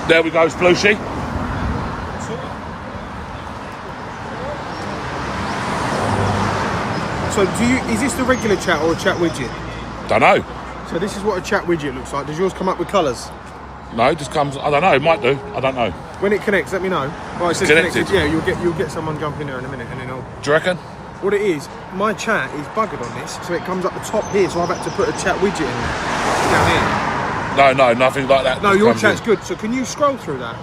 There we go, Splooshy. So is this the regular chat or a chat widget? Don't know. So this is what a chat widget looks like. Does yours come up with colours? No, it just comes. I don't know. It might do. I don't know. When it connects, let me know. Right, it says Connected. Yeah, you'll get someone jump in there in a minute, and then I'll. Do you reckon? What it is, my chat is buggered on this, so it comes up the top here. So I've had to put a chat widget in there down here. No, nothing like that. No, your chat's good. So can you scroll through that?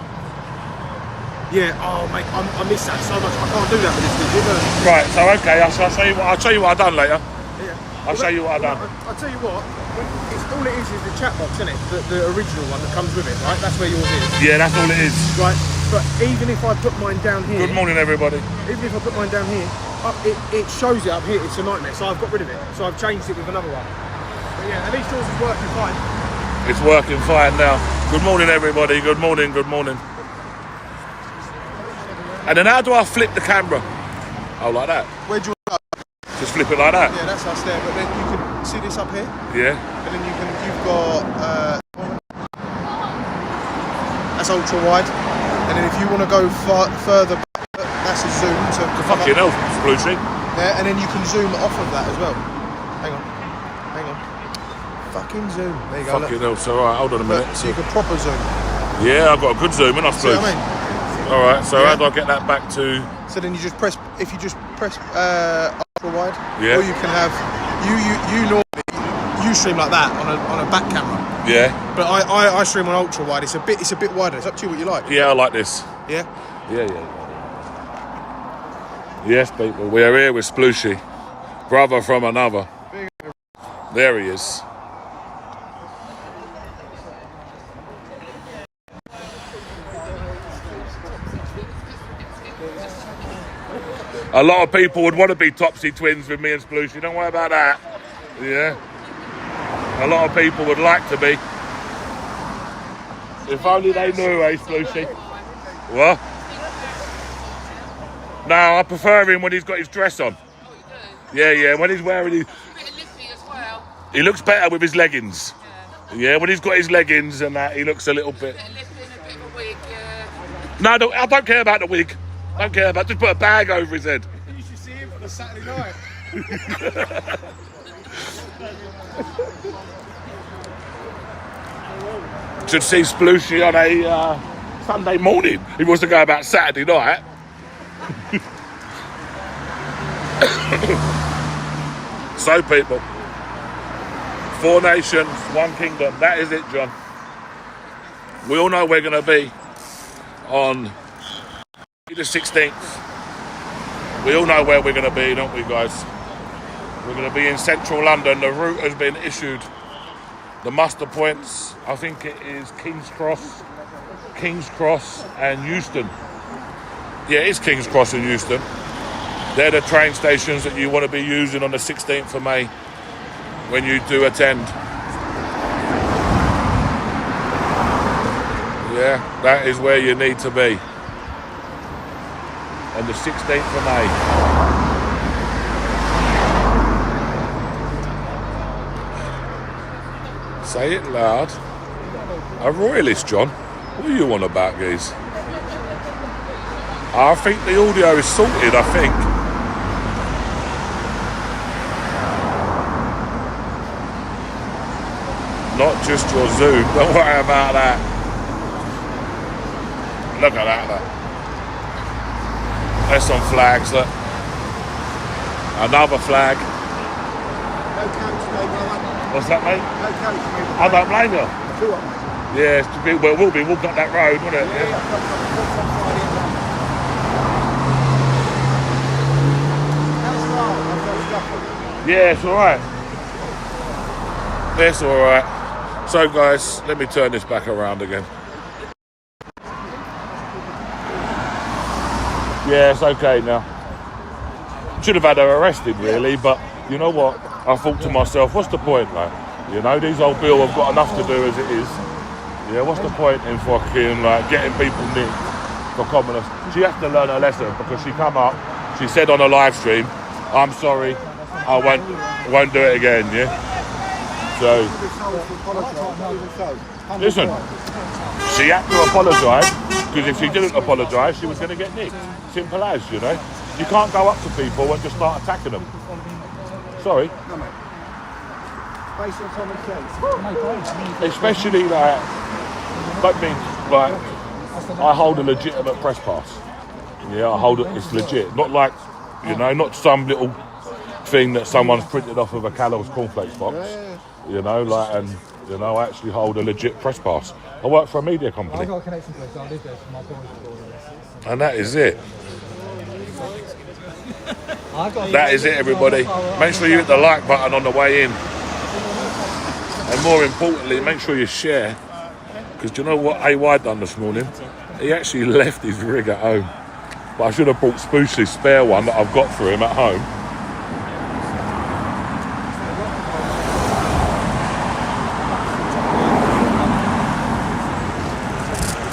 Yeah. Oh, mate, I miss that so much. I can't do that with this widget. Right. So okay, I'll show you. I'll show you what I've done later. Yeah. I'll show you what I've done. I'll tell you what. All it is the chat box, isn't it? The original one that comes with it, right? That's where yours is. Yeah, that's all it is. Right. But even if I put mine down here. Good morning, everybody. Even if I put mine down here, it shows it up here. It's a nightmare. So I've got rid of it. So I've changed it with another one. But yeah, at least yours is working fine. It's working fine now. Good morning, everybody. Good morning. Good morning. And then how do I flip the camera? Oh, like that. Where'd you go? Just flip it like that. Yeah, that's us there. But then you can see this up here. Yeah. And then you've got that's ultra wide. And then if you want to go further back, that's a zoom to Fucking hell, Splooshy. Yeah, and then you can zoom off of that as well. Hang on. Fucking zoom. There you go. Fucking hell. So alright, hold on a minute. So you can proper zoom. Yeah, I've got a good zoom in. See what I mean? Alright, so how do I get that back to? So then you just press. If you just press ultra wide, yeah. Or you can have you normally you stream like that on a back camera. Yeah. But I stream on ultra wide. It's a bit wider. It's up to you what you like. Yeah, I like this. Yeah. Yeah. Yes, people, we are here with Splooshy, brother from another. There he is. A lot of people would want to be Topsy twins with me and Splooshy. Don't worry about that. Yeah. A lot of people would like to be. If only they knew, eh, Splooshy? What? No, I prefer him when he's got his dress on. Yeah, when he's wearing his... He looks better with his leggings. Yeah, when he's got his leggings and that, he looks a little bit... No, I don't care about the wig. Don't care about... Just put a bag over his head. You should see him on a Saturday night. Should see Splooshy on a Sunday morning. He wants to go about Saturday night. So, people, 4 nations, 1 kingdom. That is it, John. We all know we're going to be on the 16th. We all know where we're going to be, don't we, guys? We're going to be in central London. The route has been issued. The muster points, I think it is King's Cross and Euston. Yeah, it is King's Cross and Euston. They're the train stations that you want to be using on the 16th of May when you do attend. Yeah, that is where you need to be on the 16th of May. Say it loud. A royalist, John? What are you on about, geez? I think the audio is sorted, I think. Not just your Zoom, don't worry about that. Look at that, look. There's some flags, look. Another flag. No coach, mate, brother. What's that, mate? No coach, mate. I don't blame you. Two up, mate. Yeah, well, it will be. We'll cut that road, won't it? Yeah, it's alright. It's alright. So, guys, let me turn this back around again. Yeah, it's okay now. Should have had her arrested, really, but you know what? I thought to myself, what's the point, like? You know, these old Bill have got enough to do as it is. Yeah, what's the point in fucking, like, getting people nicked for commoners? She has to learn her lesson because she come up, she said on a live stream, I'm sorry, I won't do it again, yeah? So... Listen, she had to apologise, because if she didn't apologise, she was going to get nicked. Simple as, you know. You can't go up to people and just start attacking them. Sorry. No, mate. Based on common sense. Especially like, that means like, I hold a legitimate press pass. Yeah, I hold it, it's legit. Not like, you know, not some little thing that someone's printed off of a Kellogg's cornflakes box. You know, like, and, you know, I actually hold a legit press pass. I work for a media company. I got a connection to it, so I live there for my boys. And that is it. That is it, everybody. Make sure you hit the like button on the way in. And more importantly, make sure you share. Because do you know what AY done this morning? He actually left his rig at home. But I should have brought Spooshy's spare one that I've got for him at home.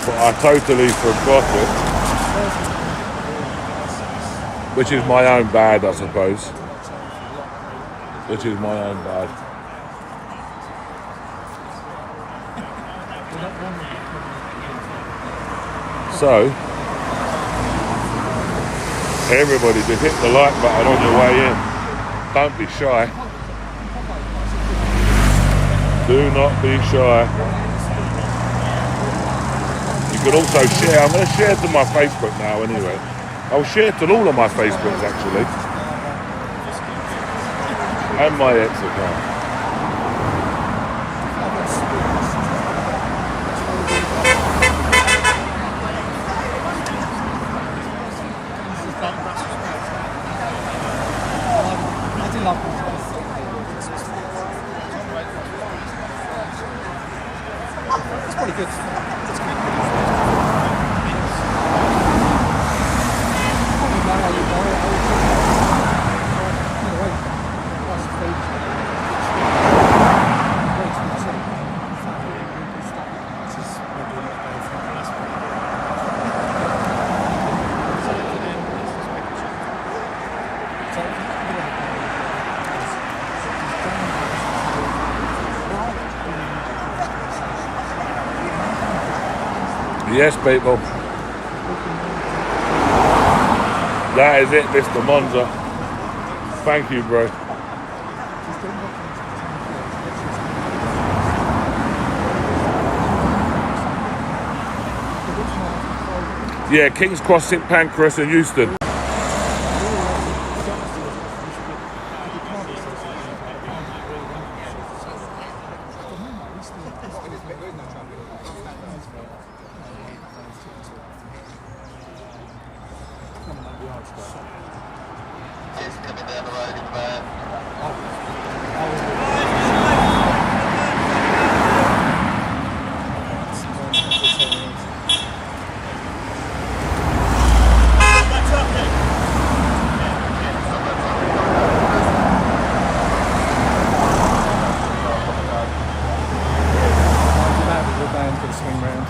But I totally forgot it. Which is my own bad, I suppose. Which is my own bad. So, everybody just hit the like button on your way in. Don't be shy. Do not be shy. You could also share. I'm going to share to my Facebook now anyway. I'll share to all of my Facebooks actually. And my ex account. It's pretty good. Yes, people. That is it, Mr. Monza. Thank you, bro. Yeah, King's Cross, St Pancras and Euston. Coming down the road in the van. Swing round.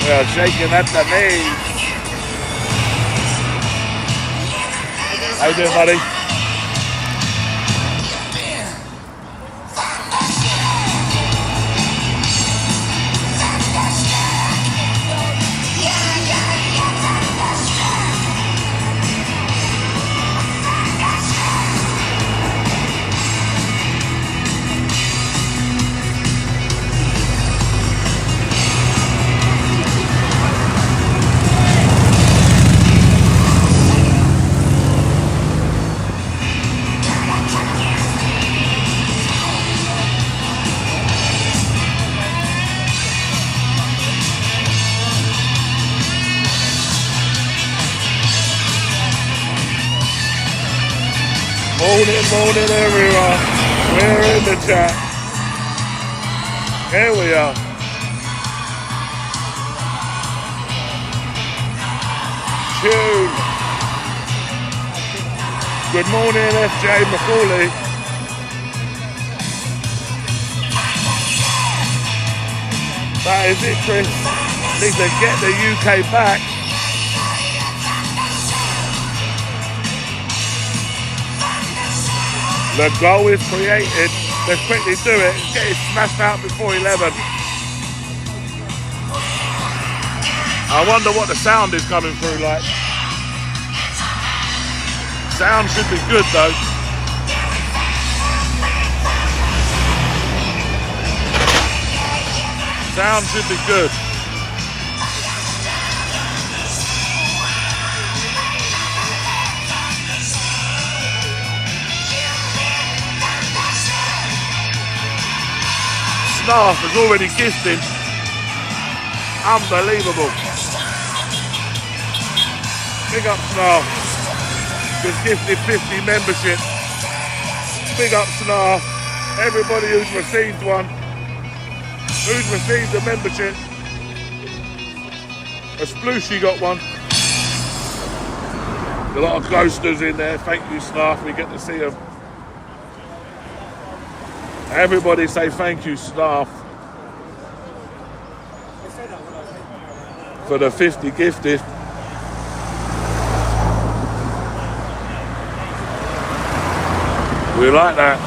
We are shaking at the knees. How you doing, buddy? Morning everyone, we're in the chat. Here we are. Tune. Good morning FJ Macaulay. That is it, Chris. Need to get the UK back. The goal is created. Let's quickly do it. Get it smashed out before 11. I wonder what the sound is coming through like. Sound should be good though. Sound should be good. Staff is already gifted. Unbelievable. Big up Staff. Just gifted 50 membership. Big up Staff. Everybody who's received one. Who's received a membership. A Splooshy got one. A lot of ghosters in there. Thank you, Staff. We get to see them. Everybody say thank you, Staff, for the 50 gifted. We like that.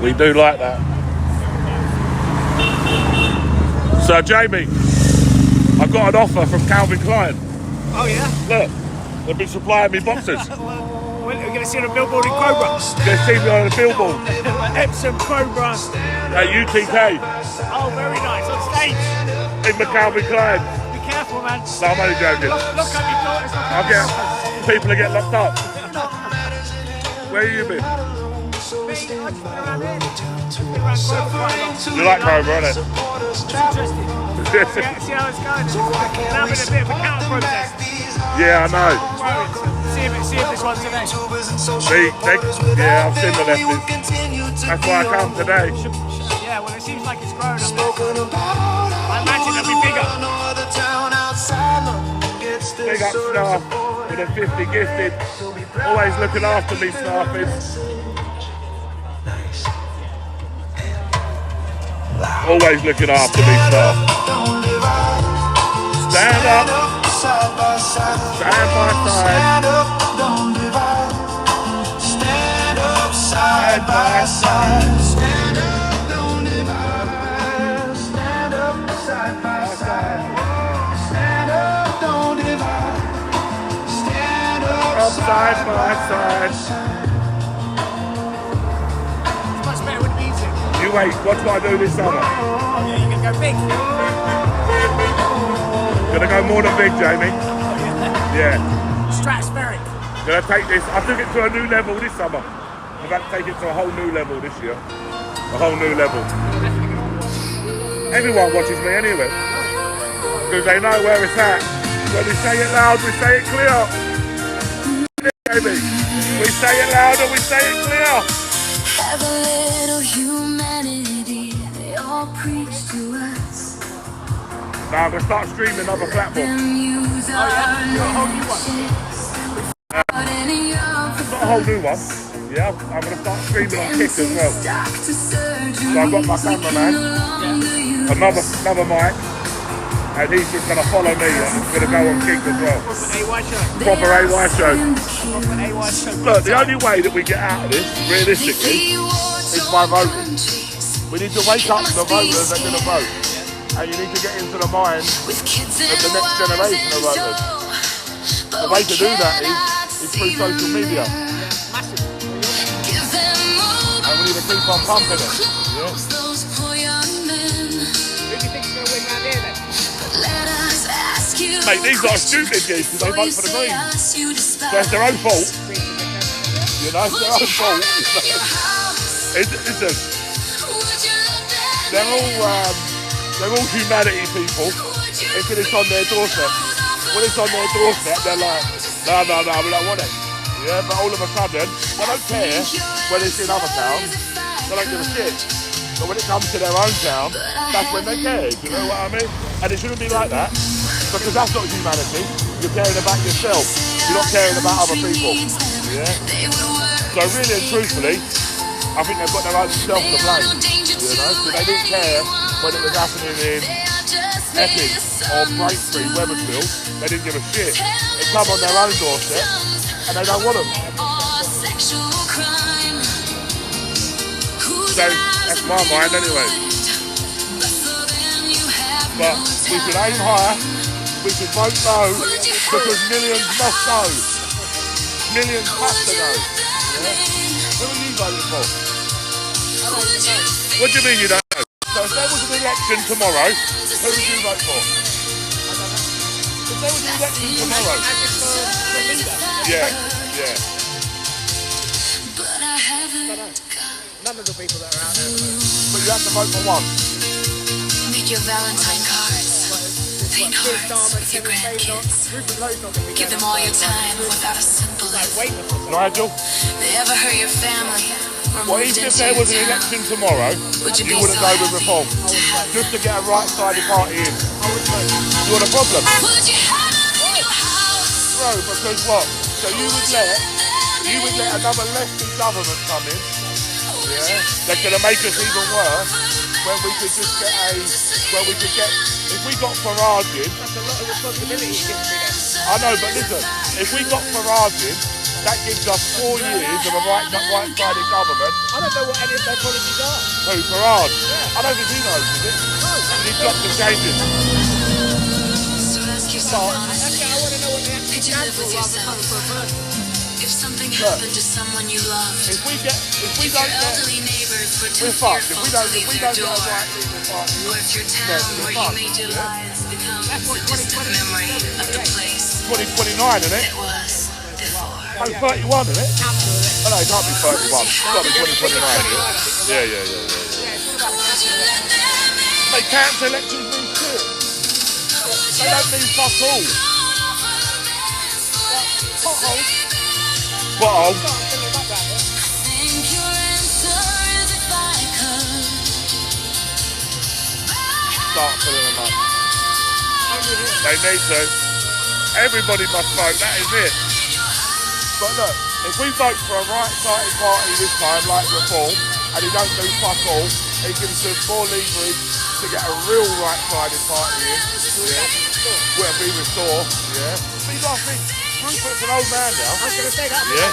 We do like that. So Jamie, I got an offer from Calvin Klein. Oh yeah? Look, they've been supplying me boxes. We're going to see on a billboard in Crowborough. They've seen me on a billboard. Epsom Crowborough. At UTK. Oh, very nice. On stage. In the Calvin Klein. Be careful, man. No, I'm only joking. Look at your daughters. I'll get people to get locked up. Where have you been? You like Crowborough, innit? Interesting. See how it's going. It's having a bit of a counter protest. Yeah, I know. See if this one's today. Yeah, I've seen the lefties. That's why I come today. Yeah, well, it seems like it's growing up there. I imagine it'll be bigger. Big up Staff with a 50 gifted. Always looking after me, Staffing. Always looking after me, Staff. Stand up. Stand by side. Stand up, don't divide. Stand up side by side. Stand up, don't divide. Stand up side by side. Stand up, don't divide. Stand up side by side. It's much better with music. You wait, what do I do this summer? Oh yeah, you can go big. Gonna go more than big, Jamie. Yeah. Stratospheric. Gonna take this. I took it to a new level this summer. I'm about to take it to a whole new level this year. A whole new level. Everyone watches me anyway. Because they know where it's at. When we say it loud, we say it clear. Jamie. We say it loud and we say it clear. Have a little humanity, they all preach to us. Now I'm going to start streaming other platforms. It's not a whole new one. Yeah, I'm going to start streaming on Kick as well. So I've got my cameraman, another mic, and he's just going to follow me and he's going to go on kick as well. AY show. Proper AY show. Proper AY show. Look, the only way that we get out of this, realistically, is by voting. We need to wake up the voters that are going to vote. And you need to get into the mind of the next generation of voters. The way to do that is through social media. And we need to keep on pumping it. Yeah? Who do you think's going to win round here then? Mate, these lot are stupid geese because they vote for the Greens. So it's their own fault. You know, it's their own fault. Listen, they're all humanity people until it's on their doorstep. When it's on their doorstep, they're like, no, we don't want it. Yeah, but all of a sudden, they don't care when it's in other towns. They don't give a shit. But when it comes to their own town, that's when they care. Do you know what I mean? And it shouldn't be like that. Because that's not humanity. You're caring about yourself. You're not caring about other people. Yeah? So really and truthfully, I think they've got their own self to blame. You know? So they didn't care when it was happening in Epping or Braintree, Wethersfield. They didn't give a shit. They come on their own doorstep and they don't want them. So that's my mind anyway. But we should aim higher. We should vote no, because millions must go. Millions have to go. Yeah? Who are you voting for? What do you mean you don't know? So if there was an election tomorrow, who would you vote for? If there was an election tomorrow. Yeah. None of the people that are out there. But you have to vote for one. Make your Valentine cards. Paint hearts with your grandkids. Give them all your time without a simple Nigel? They ever hurt your family? What if there was an election tomorrow, you wouldn't go with reform? Just to get a right-sided party in. You want a problem? Bro, because what? So you would let another leftist government come in, yeah? They're going to make us even worse when we could just get if we got Farage in. That's a lot of responsibility you give me then. I know, but listen, if we got Farage in, that gives us 4 years of a right-sided government. I don't know what any of their policies are. Who, Farage? Yeah. I don't think he knows, is it? No. He's got to change it. So ask yourself honestly, I want to know what they actually could you live with yourself? If something happened to someone you loved, if we don't your get, elderly neighbors were too we're fucked. fearful If we to don't leave get their a door, right legal party, or if your town where you made your yeah. lives becomes a distant memory of the place 2029, isn't it? it was before. No, 31, isn't it? Oh no, it can't be 31. It's got to be 2029, yeah? Yeah. They cancel elections mean shit. They don't mean fuck all. Potholes. Start filling them up. They need to. Everybody must vote, that is it. But look, if we vote for a right-sided party this time, like Reform, and he don't do fuck all, it gives us more leverage to get a real right-sided party in. Yeah. Whether be Restore, yeah. But you got to think, Rupert's an old man now. I was going to say that. Yeah.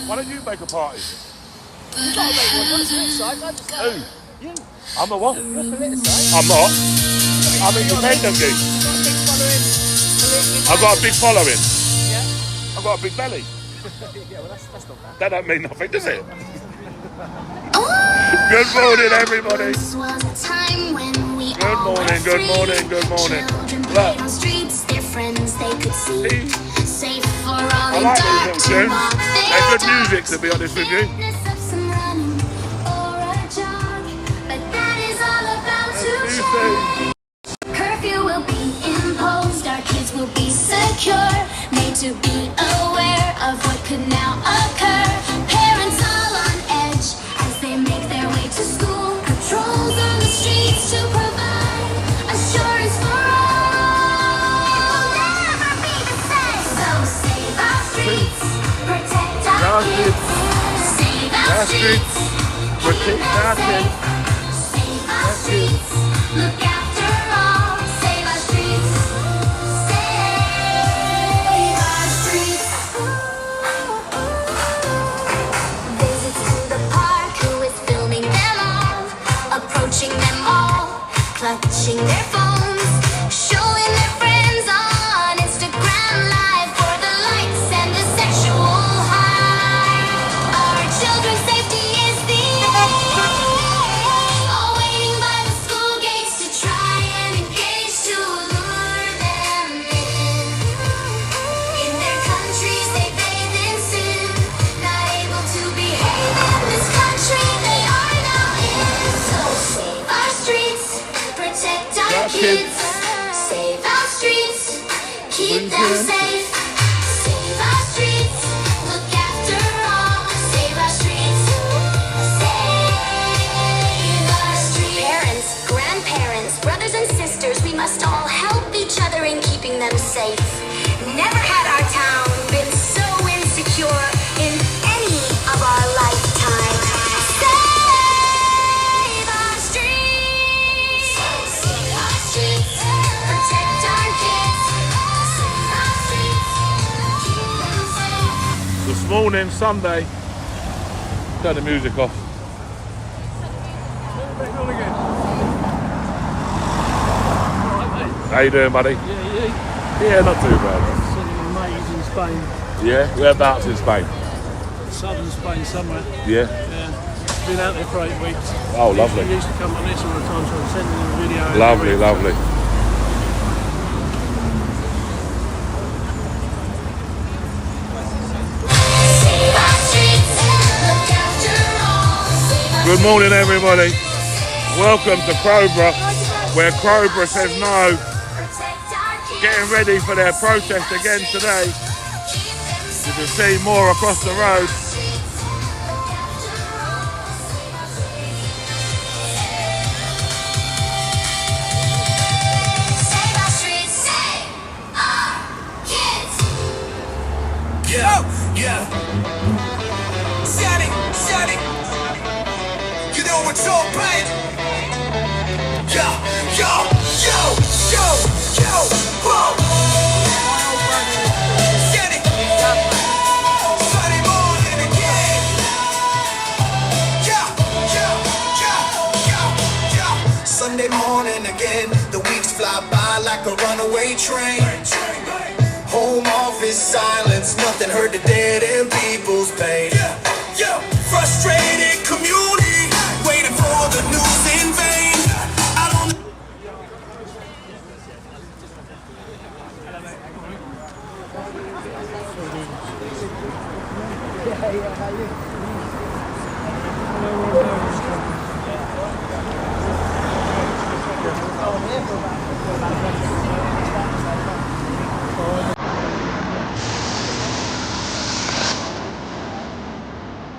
Why don't you make a party? You've got to make one. You're politicized. I just Who? You. I'm a what? You're politicized. I'm not. I'm independent, geek. I've got a big following. Yeah? I've got a big belly. Yeah, well that's not bad. That don't mean nothing, does it? Good morning, everybody. Good morning. Look. I like these little tunes. They're good music, to be honest with you. Curfew will be imposed, our kids will be secure, made to be aware of what could now occur. Parents all on edge as they make their way to school. Patrols on the streets to provide assurance for all. It will never be the same. So save our streets, protect our kids. Save our streets, Protect our kids. streets. Look after all. Save our streets. Save our streets. Visits to the park. Who is filming their love? Approaching them all. Clutching their phones. Showing their friends on Instagram Live for the likes and the sexual high. Our children's safety is the aim. All waiting by the school gates to try and engage to lure them in. In their countries they bathe in sin. Not able to behave in this country they are now in. So save our streets, protect our kids. Save our streets, keep them safe. Save our streets, look after all. Save our streets, save our streets. Parents, grandparents, brothers and sisters, we must all help each other in keeping them safe. Never had our town been so insecure in any of our lifetimes. Save our streets. Save our streets. Protect our kids. Save our streets. Keep them safe. This morning, Sunday. Turn the music off. How you doing, buddy? Yeah, not too bad. Mates in Spain, Yeah, whereabouts in Spain? southern Spain somewhere. Yeah. Yeah. Been out there for 8 weeks. Oh, lovely. He used to come on this all the time, so I'm sending him a video. every Lovely, week. lovely. Save our streets. Look after all. Save our Good morning, everybody. Welcome to Crowborough, where Crowborough says no. protect our kids. Getting ready for their protest again today. You can see more across the road. Save our streets. Save our kids. Yeah. Shut it. You know what's up, babe? Yo, whoa. Shut it. Sunday morning again. Sunday morning again. The weeks fly by like a runaway train. Home office silence, nothing heard the dead and people's pain. Frustrated community, waiting for the news in vain. I don't.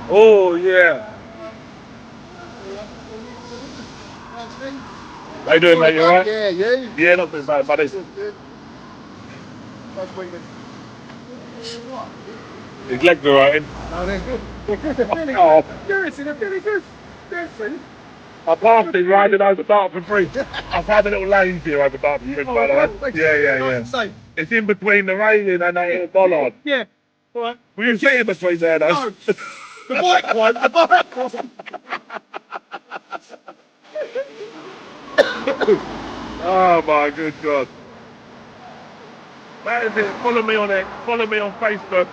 Oh, yeah. How you doing, mate? You alright? Yeah, you. Yeah, not too bad, buddy. Nice weekend. His legs are right in. No, they're good. They're good. They're really Oh. good. Seriously, they're really good. Seriously. I passed him riding over Dartford Bridge. I've had a little lane for you over Dartford Bridge, by the way. Yeah. Safe. It's in between the railing and that little bollard. Yeah. All right. Were you sitting between there, though? No. The bike one. The bike one. Oh my good God. That is it. Follow me on it. Follow me on Facebook.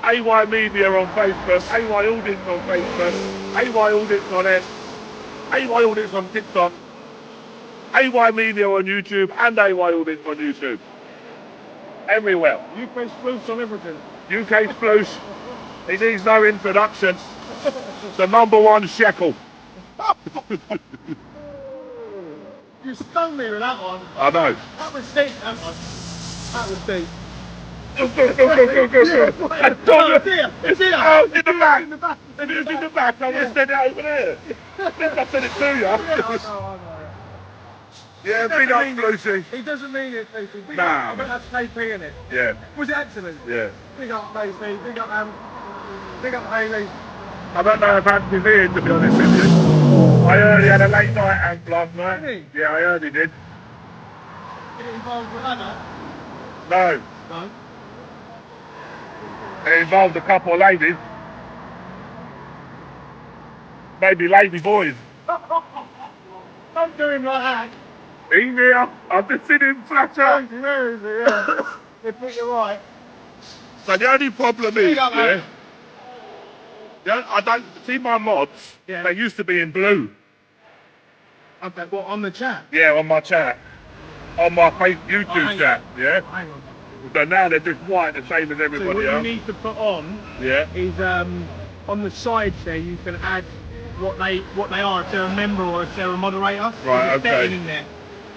AY Media on Facebook. AY Audits on Facebook. AY Audits on X. AY Audits on TikTok. AY Media on YouTube and AY Audits on YouTube. Everywhere. UK sploofs on everything. UK Sploosh. He needs no introduction. The #1 shekel. You stung me with that one. I know. That was deep, that one. That was deep. It's in the back. In the back. If it was in the back, I would have said it over there. I think I said it to you. Yeah, I know. Yeah, big up, Lucy. He doesn't mean it, Lucy. Big Nah. up. I bet that's KP in it. Yeah, Was it excellent? yeah. Big up, Lucy. Big up, Big up, Hayley. I don't know if Anthony's here, to be honest with you. I heard he had a late night and blood, mate. Did he? Yeah, I heard he did. Get involved with Hannah? No, No. it involved a couple of ladies. Maybe lady boys. Don't do him like that. He's here. I've just seen him flash out. Where is he? Yeah. They think you're right. So the only problem is, Speak up, yeah, mate. I don't see my mods. Yeah. They used to be in blue. Okay, what, on the chat? Yeah, on my chat, on my YouTube hang chat. on. Yeah. Hang on. But now they're just white, the same as So everybody what you else. need to put on Yeah. is on the sides there you can add what they are, if they're a member or if they're a moderator. Right, There's a setting okay. in there.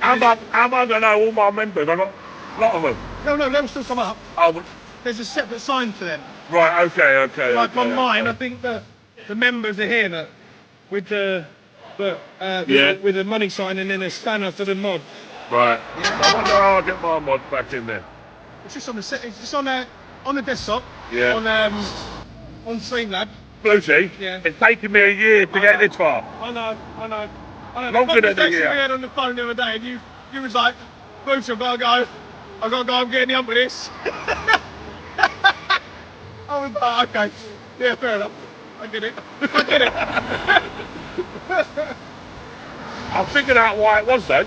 How am I gonna know all my members? I've got a lot of them. No, they'll still come up. Oh, There's a separate sign for them. right. Okay. Like okay, on mine, I okay. think the members are here that with the Yeah. with the money sign and then a spanner for the mod. Right. I wonder how I get my mods back in there. It's just on the set. It's just on the desktop. Yeah. On Streamlab. Bluesy. Yeah. It's taken me a year to get this far. I know. Longer than a Actually, year. we had on the phone the other day, and you was like, "Bruce, I've got to go. I've got to go. I'm getting up with this." I was like, "Okay, yeah, fair enough. I did it. I figured out why it was though.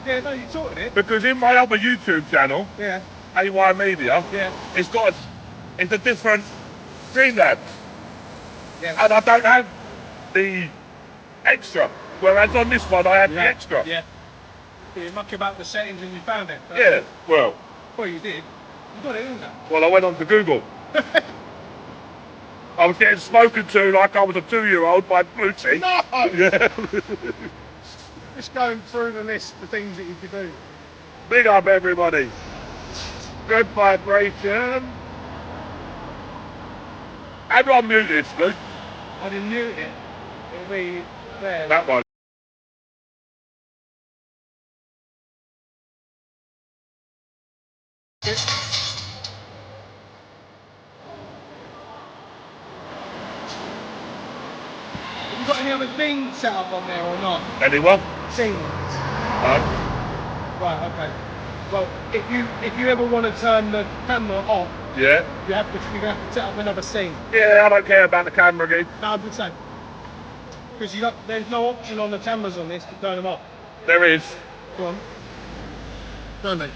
Yeah, no, you sorted it. Because in my other YouTube channel, Yeah, AY Media, yeah, it's a different Streamlab. yeah. And I don't have the extra. Whereas on this one I have the extra. Yeah. You muck about the settings and you found it. Yeah, well, You did. You got it, didn't you? I went on to Google. I was getting spoken to like I was a 2-year-old by Bluetooth. No! Yeah. Just going through the list of things that you could do. Big up everybody. Good vibration. How do I mute this, Luke? I didn't mute it. It'll be there. That one. Have you got any other things set up on there or not? Anyone? Things. No? Right, okay. Well, if you ever want to turn the camera off, Yeah? you're gonna have to set up another scene. Yeah, I don't care about the camera again. No, I'm just saying. Because there's no option on the cameras on this to turn them off. There is. Go on. Turn it.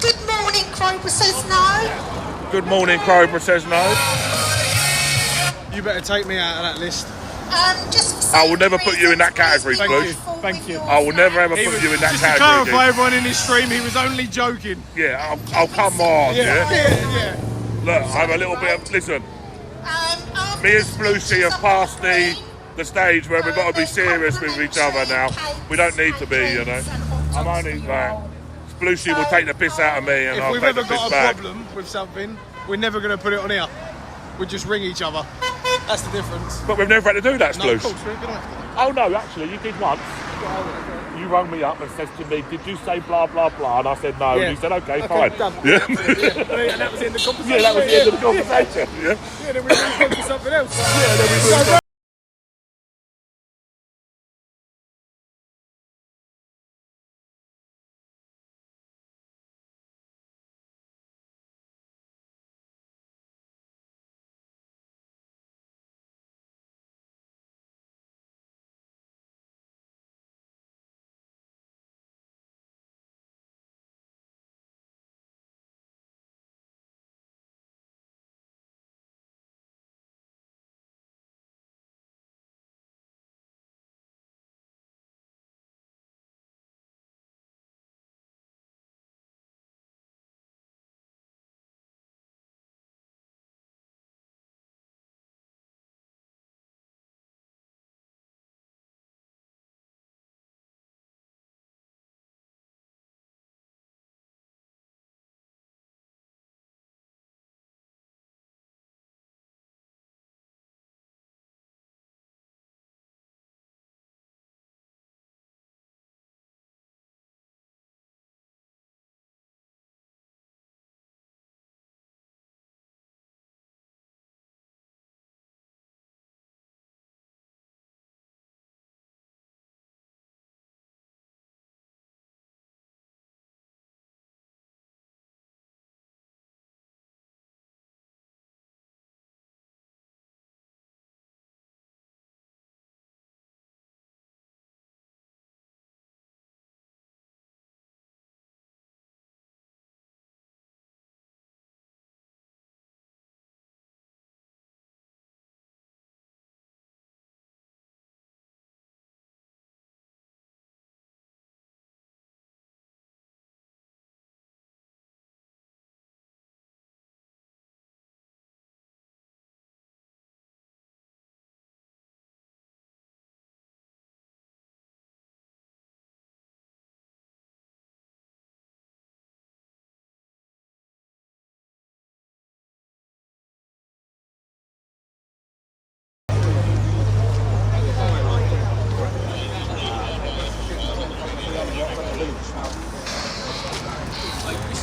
Good morning, Crowborough says no. Good morning, Crowborough says no. You better take me out of that list. Just I will never put you in that category, Thank Blue. you. Thank you. I will never ever put you in that Just to category clarify, again. everyone in his stream, he was only joking. Yeah, I'll come on, yeah? Yeah. Look, I'm a little bit of, listen, me and Bluesy have passed the stage where we've got to be serious with each other now. We don't need to be, you know. I'm only like, Bluesy will take the piss out of me and If I'll we've take the ever piss got a back. problem with something, we're never going to put it on here. We just ring each other. That's the difference. But we've never had to do that, No, of Sploose. course, we're going to have to. Oh no, actually, you did once. You rang me up and said to me, "Did you say blah blah blah?" And I said no. Yeah. And you said, "Okay, fine." Done. Yeah. And that was the end of the conversation. Yeah, that was the end of the conversation. Yeah. Yeah, then we moved on to something else. Yeah, then we moved on.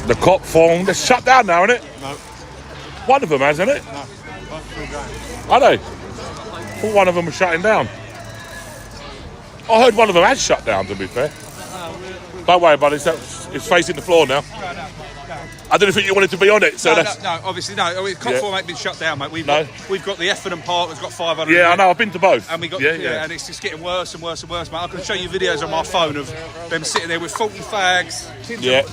The cop phone, they're shut down now, isn't it? No. One of them has, isn't it? No. Are they? I thought one of them was shutting down. I heard one of them had shut down, to be fair. Don't worry, buddy. It's facing the floor now. I didn't think you wanted to be on it, so No, that's... obviously no. I mean, Cop Yeah. Form ain't been shut down, mate. We've No. got the Effingham Park. We've got 500. Yeah, I know. I've been to both. And we got Yeah. and it's just getting worse and worse and worse, mate. I can show you videos on my phone of them sitting there with 40 fags,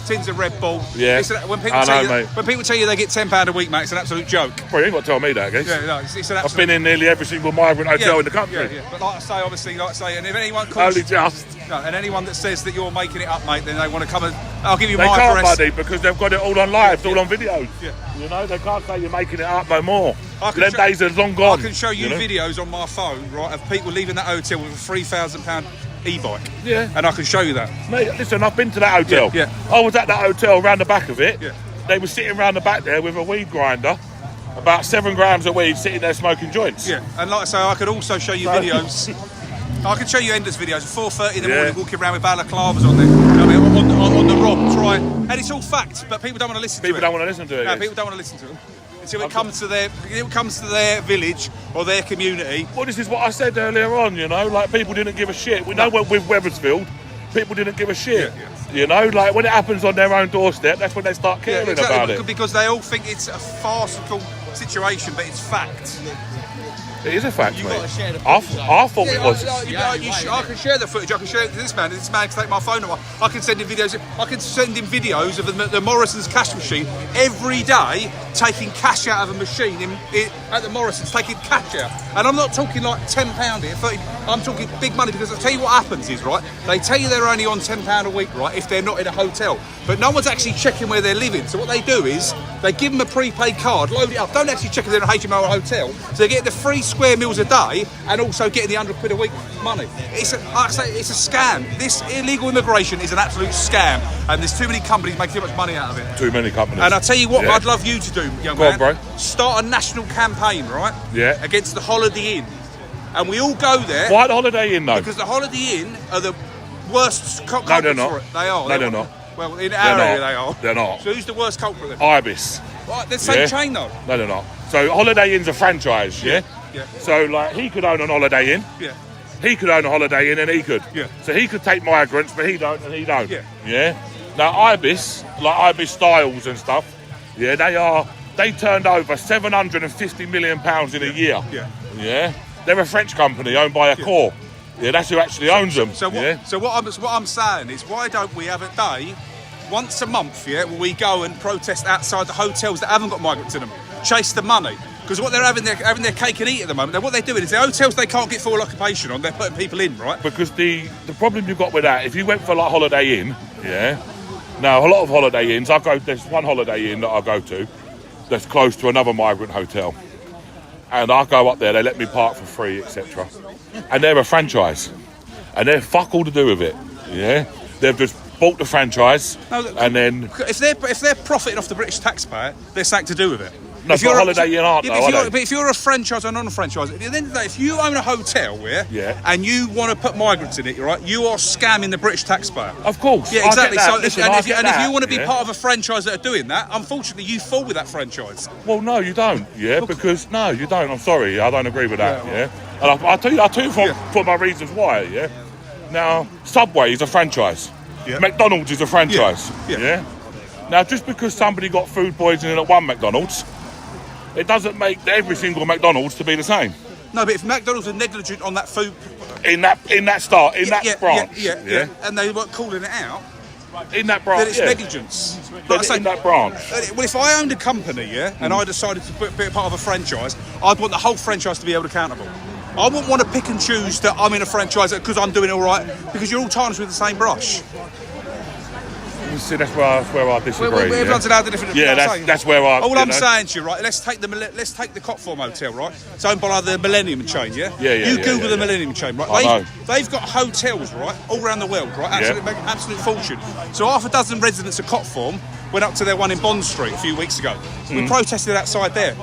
tins of Red Bull. Yeah. When people I tell know, you mate. when people tell you they get £10 a week, mate, it's an absolute joke. Well, you ain't got to tell me that, guys. Yeah, no, it's an absolute. I've been in nearly every single migrant hotel in the country. Yeah. But like I say, and if anyone calls, Only just. no, and anyone that says that you're making it up, mate, then they want to come and I'll give you They my can't, address. buddy, because they've got it all on live, it's all on videos. Yeah. You know, they can't say you're making it up no more. Can Them show- days are long gone. I can show you know? videos on my phone, right, of people leaving that hotel with a £3,000 e-bike. Yeah. And I can show you that. Mate, listen, I've been to that hotel. Yeah. I was at that hotel round the back of it. Yeah. They were sitting round the back there with a weed grinder, about 7 grams of weed, sitting there smoking joints. Yeah. And like I say, I could also show you videos. I can show you endless videos at 4:30 in the morning, walking around with balaclavas on there. I mean, on the ROMs, right? And it's all facts, but people don't want to listen to it. People don't want to listen to it. No, yes. people don't want to listen to them until it comes to their village or their community. Well, this is what I said earlier on, you know, like people didn't give a shit. We know with Wethersfield, people didn't give a shit. Yeah. You know, like when it happens on their own doorstep, that's when they start caring about it. Because they all think it's a farcical situation, but it's fact. It is a fact, You've mate. got to share the I footage, thought it was. I can share the footage. I can share it to this man. This man can take my phone number. I can send him videos. I can send him videos of the Morrison's cash machine every day, taking cash out of a machine at the Morrison's, taking cash out. And I'm not talking like £10 here, 30. I'm talking big money, because I'll tell you what happens is, right, they tell you they're only on £10 a week, right, if they're not in a hotel. But no one's actually checking where they're living. So what they do is they give them a prepaid card, load it up, don't actually check if they're in a HMO or a hotel. So they get the 3 square meals a day and also getting the £100 a week money. It's a scam. This illegal immigration is an absolute scam, and there's too many companies making too much money out of it. Too many companies. And I'll tell you what, Yeah. I'd love you to do, young Go man. on, bro. Start a national campaign, right? Yeah. Against the Holiday Inn. And we all go there. Why the Holiday Inn, though? Because the Holiday Inn are the worst culprits No, they're not. for it. They are. No, they're not. Well, in They're our area not. they are. They're not. So who's the worst culprit then? Ibis. Right, they're the same Yeah. chain though. No, they're not. So Holiday Inn's a franchise, yeah? Yeah. So, like, he could own an Holiday Inn. Yeah. He could own a Holiday Inn and he could. Yeah. So he could take migrants, but he don't and he don't. Yeah. Yeah? Now, Ibis, like Ibis Styles and stuff, yeah, they turned over £750 million in a year. Yeah. Yeah? They're a French company owned by Accor. Yeah, that's who actually owns them. So what? Yeah? So what I'm saying is, why don't we have a day, once a month, yeah, where we go and protest outside the hotels that haven't got migrants in them, chase the money. Because what they're having their cake and eat at the moment. What they're doing is the hotels they can't get full occupation on, they're putting people in, right? Because the problem you've got with that, if you went for like Holiday Inn, yeah. Now a lot of Holiday Inns, there's one Holiday Inn that I go to that's close to another migrant hotel, and I go up there, they let me park for free, etc. And they're a franchise, and they're fuck all to do with it. Yeah, they've just bought the franchise, and then if they're profiting off the British taxpayer, there's something to do with it. No, but Holiday Inn aren't, though, are they? But if you're a franchise or non-franchise, at the end of the day, if you own a hotel, Yeah. and you want to put migrants in it, right, you are scamming the British taxpayer. Of course. Yeah, I exactly. get that. So, Listen, if you I want to be yeah. part of a franchise that are doing that, unfortunately, you fall with that franchise. Well, no, you don't. Yeah, because no, you don't. I'm sorry. I don't agree with that. Yeah, and I'll tell you for my reasons why. Yeah. Now, Subway is a franchise. Yeah. McDonald's is a franchise. Yeah. Now, just because somebody got food poisoning at one McDonald's, it doesn't make every single McDonald's to be the same. No, but if McDonald's are negligent on that food, In that branch. yeah, and they weren't calling it out, In that branch. then it's yeah. negligence. Then Like I say, in that branch. well, if I owned a company, and I decided to be a part of a franchise, I'd want the whole franchise to be held accountable. I wouldn't want to pick and choose that I'm in a franchise because I'm doing all right, because you're all tarnished with the same brush. See, that's where I disagree. Everyone's allowed a different. Yeah, that's where I. All I'm saying to you, right? Let's take the Cop Form Hotel, right? It's owned by the Millennium Chain, yeah. Yeah. You Google the Millennium Chain, right? I know. They've got hotels, right, all around the world, right? Absolute fortune. So half a dozen residents of Cop Form went up to their one in Bond Street a few weeks ago. We protested outside there.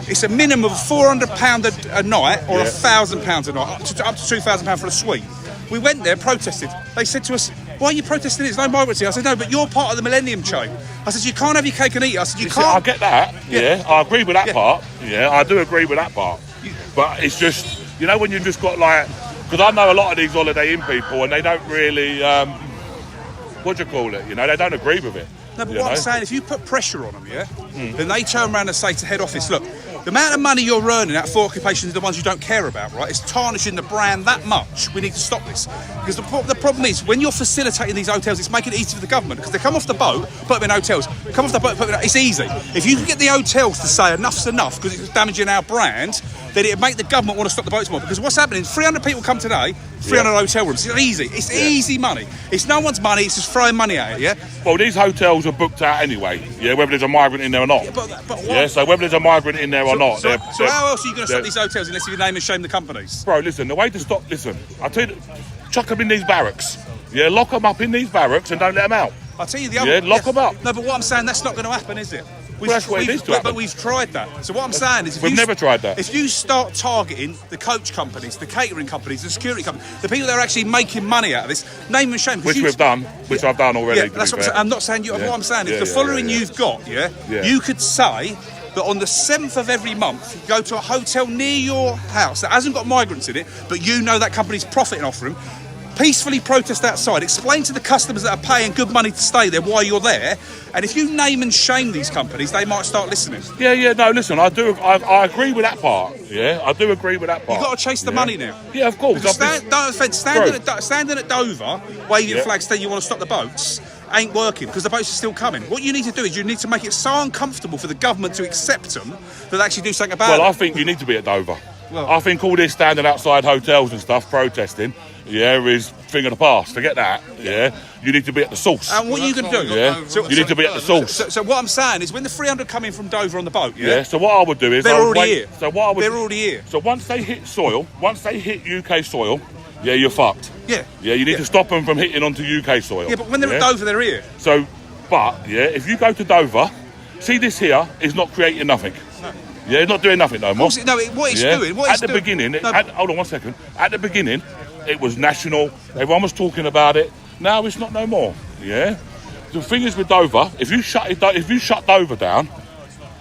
It's a minimum of £400 a night or £1,000 a night, up to £2,000 for a suite. We went there, protested. They said to us, why are you protesting? There's no migrants here. I said, no, but you're part of the millennium chain. I said, you can't have your cake and eat it. I said, you See, can't. I get that. Yeah, I agree with that part. Yeah, I do agree with that part. But it's just, you know, when you just got like, because I know a lot of these Holiday Inn people and they don't really, what do you call it? You know, they don't agree with it. No, but what I'm saying, if you put pressure on them, then they turn around and say to head office, look, the amount of money you're earning out of 4 occupations are the ones you don't care about, right? It's tarnishing the brand that much. We need to stop this. Because the problem is, when you're facilitating these hotels, it's making it easy for the government. Because they come off the boat, put them in hotels. Come off the boat, put them in... It's easy. If you can get the hotels to say enough's enough because it's damaging our brand, then it'd make the government want to stop the boats more. Because what's happening, 300 people come today, 300 hotel rooms. It's easy. It's easy money. It's no one's money. It's just throwing money at it, yeah? Well, these hotels are booked out anyway, whether there's a migrant in there or not. Yeah, but what? So whether there's a migrant in there or not. So how else are you going to stop these hotels unless you name and shame the companies? Bro, listen, the way to stop... Listen, I tell you, chuck them in these barracks. Yeah, lock them up in these barracks and don't let them out. I'll tell you the other... Yeah, lock them up. No, but what I'm saying, that's not going to happen, is it? That's what it is to happen. But we've tried that. So what I'm saying is... We've never tried that. If you start targeting the coach companies, the catering companies, the security companies, the people that are actually making money out of this, name and shame. Which we've done, which I've done already. Yeah, that's what I'm saying. I'm not saying you... What I'm saying is the following you've got, Yeah. you could say... that on the 7th of every month, you go to a hotel near your house that hasn't got migrants in it, but you know that company's profiting off them, peacefully protest outside, explain to the customers that are paying good money to stay there why you're there, and if you name and shame these companies, they might start listening. No, listen, I agree with that part. Yeah, I do agree with that part. You've got to chase the money now. Yeah, of course. Standing at Dover, waving flags saying you want to stop the boats, ain't working because the boats are still coming. What you need to do is you need to make it so uncomfortable for the government to accept them that they actually do something about it. Well, I think you need to be at Dover. Well, I think all this standing outside hotels and stuff protesting, is thing of the past. Forget that. Yeah, you need to be at the source. And what are you going to do? Yeah, you need to be at the source. So what I'm saying is, when the 300 come in from Dover on the boat, so what I would do is they're already here. So what I would, they're already here. So once they hit soil, once they hit UK soil, you're fucked. Yeah. Yeah, you need to stop them from hitting onto UK soil. Yeah, but when they're at Dover, they're here. So, if you go to Dover, see this here is not creating nothing. No. Yeah, it's not doing nothing no more. What it's doing. What at the beginning, hold on 1 second. At the beginning, it was national. Everyone was talking about it. Now it's not no more. Yeah. The thing is with Dover, if you shut Dover down,